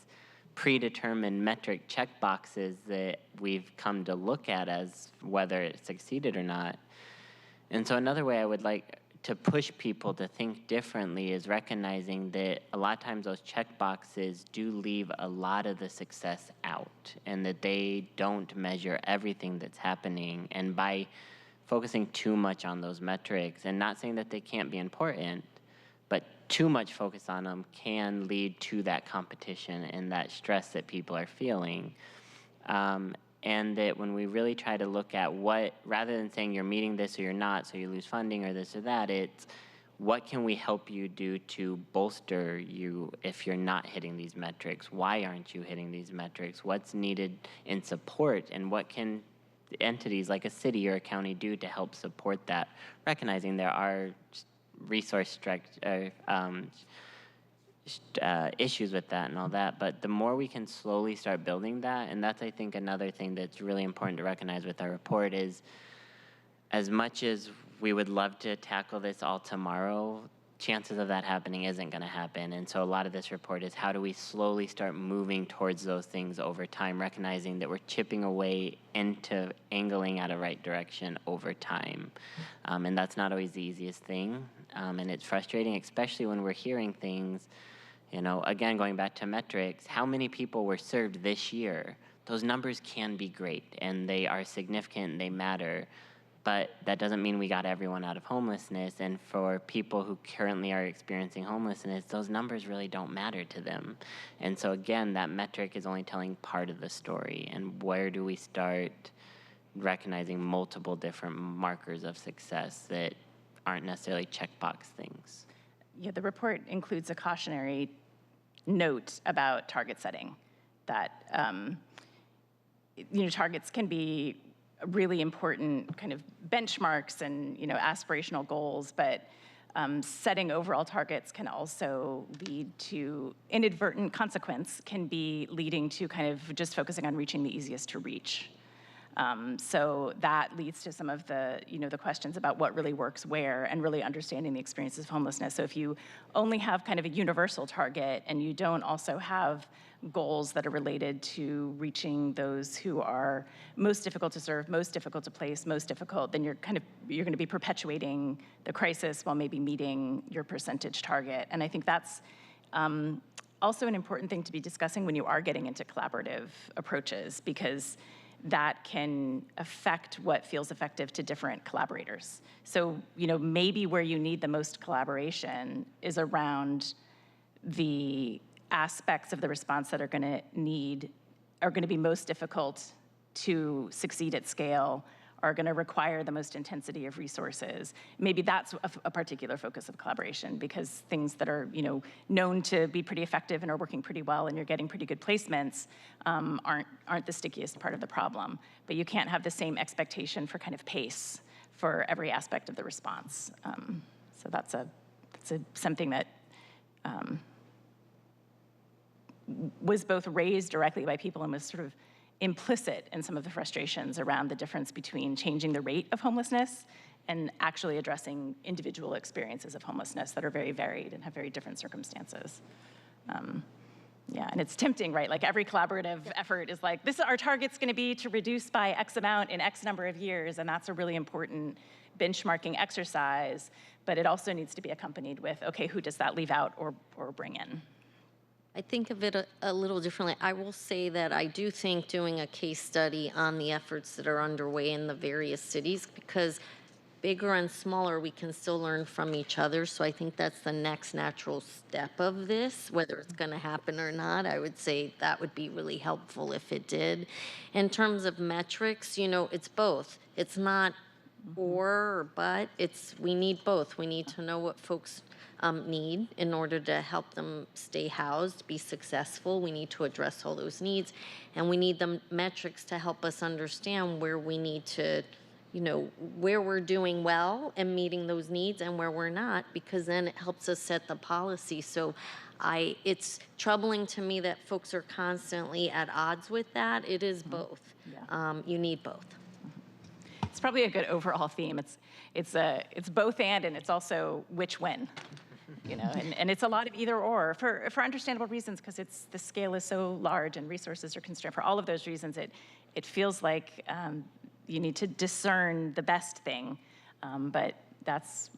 predetermined metric check boxes that we've come to look at as whether it succeeded or not. And so another way I would like to push people to think differently is recognizing that a lot of times those check boxes do leave a lot of the success out, and that they don't measure everything that's happening. And by focusing too much on those metrics, and not saying that they can't be important, but too much focus on them can lead to that competition and that stress that people are feeling. And that when we really try to look at what, rather than saying you're meeting this or you're not, so you lose funding or this or that, it's what can we help you do to bolster you if you're not hitting these metrics? Why aren't you hitting these metrics? What's needed in support, and what can entities like a city or a county do to help support that, recognizing there are resource issues with that and all that, but the more we can slowly start building that, and that's, I think, another thing that's really important to recognize with our report is, as much as we would love to tackle this all tomorrow, chances of that happening isn't going to happen. And so a lot of this report is how do we slowly start moving towards those things over time, recognizing that we're chipping away into angling at a right direction over time. And that's not always the easiest thing. And it's frustrating, especially when we're hearing things, you know, again, going back to metrics, how many people were served this year? Those numbers can be great, and they are significant, and they matter. But that doesn't mean we got everyone out of homelessness. And for people who currently are experiencing homelessness, those numbers really don't matter to them. And so again, that metric is only telling part of the story. And where do we start recognizing multiple different markers of success that aren't necessarily checkbox things? Yeah, the report includes a cautionary note about target setting, that targets can be really important kind of benchmarks and aspirational goals, but setting overall targets can also lead to inadvertent consequence, can be leading to kind of just focusing on reaching the easiest to reach. So that leads to some of the, the questions about what really works where, and really understanding the experiences of homelessness. So if you only have kind of a universal target and you don't also have goals that are related to reaching those who are most difficult to serve, most difficult to place, most difficult, then you're going to be perpetuating the crisis while maybe meeting your percentage target. And I think that's also an important thing to be discussing when you are getting into collaborative approaches, because that can affect what feels effective to different collaborators. So, maybe where you need the most collaboration is around the aspects of the response that are going to be most difficult to succeed at scale, are going to require the most intensity of resources. Maybe that's a particular focus of collaboration, because things that are known to be pretty effective and are working pretty well and you're getting pretty good placements aren't the stickiest part of the problem. But you can't have the same expectation for kind of pace for every aspect of the response. So that's something that was both raised directly by people and was sort of implicit in some of the frustrations around the difference between changing the rate of homelessness and actually addressing individual experiences of homelessness that are very varied and have very different circumstances. Yeah, and it's tempting, right? Like every collaborative effort is like, our target's gonna be to reduce by X amount in X number of years, and that's a really important benchmarking exercise, but it also needs to be accompanied with, okay, who does that leave out or bring in? I think of it a little differently. I will say that I do think doing a case study on the efforts that are underway in the various cities, because bigger and smaller, we can still learn from each other. So I think that's the next natural step of this, whether it's going to happen or not. I would say that would be really helpful if it did. In terms of metrics, it's both. It's not or but, we need both. We need to know what folks need in order to help them stay housed, be successful. We need to address all those needs, and we need the metrics to help us understand where we need to, where we're doing well and meeting those needs and where we're not, because then it helps us set the policy. So it's troubling to me that folks are constantly at odds with that. It is both. Yeah. You need both. It's probably a good overall theme. It's both and it's also which when. And it's a lot of either or for understandable reasons, because the scale is so large and resources are constrained. For all of those reasons, it feels like you need to discern the best thing, but that's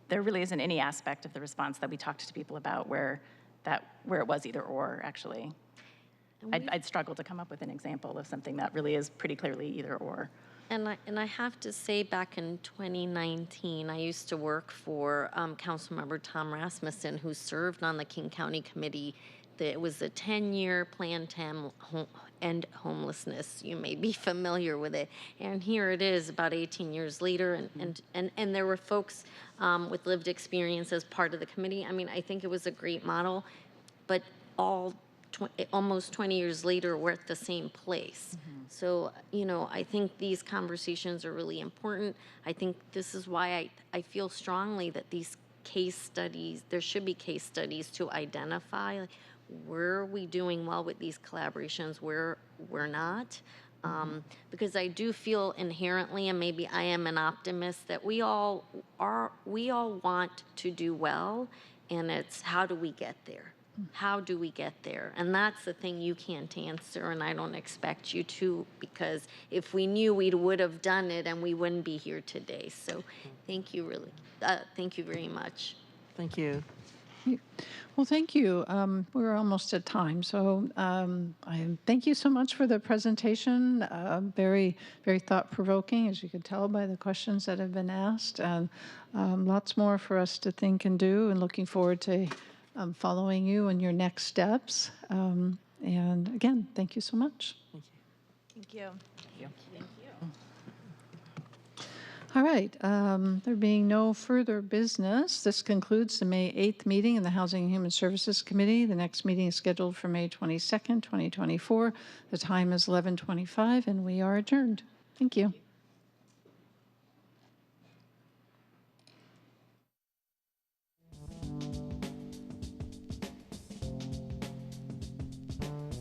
there really isn't any aspect of the response that we talked to people about where it was either or. Actually, I'd struggle to come up with an example of something that really is pretty clearly either or. And I have to say, back in 2019, I used to work for Councilmember Tom Rasmussen, who served on the King County Committee It was a 10-year plan to end homelessness. You may be familiar with it. And here it is about 18 years later, and there were folks with lived experience as part of the committee. I mean, I think it was a great model, but almost 20 years later, we're at the same place. So, you know, I think these conversations are really important. I think this is why I feel strongly that these case studies, there should be case studies to identify, like, where are we doing well with these collaborations, where we're not. Because I do feel inherently, and maybe I am an optimist, that we all want to do well, and it's how do we get there? How do we get there? And that's the thing you can't answer, and I don't expect you to, because if we knew, we would have done it and we wouldn't be here today. So thank you thank you very much. Thank you. Well, thank you. We're almost at time, so thank you so much for the presentation. Very, very thought-provoking, as you could tell by the questions that have been asked, and lots more for us to think and do, and looking forward to following you in your next steps. And again, thank you so much. Thank you. All right, there being no further business, this concludes the May 8th meeting in the Housing and Human Services Committee. The next meeting is scheduled for May 22nd, 2024. The time is 11:25, and we are adjourned. Thank you.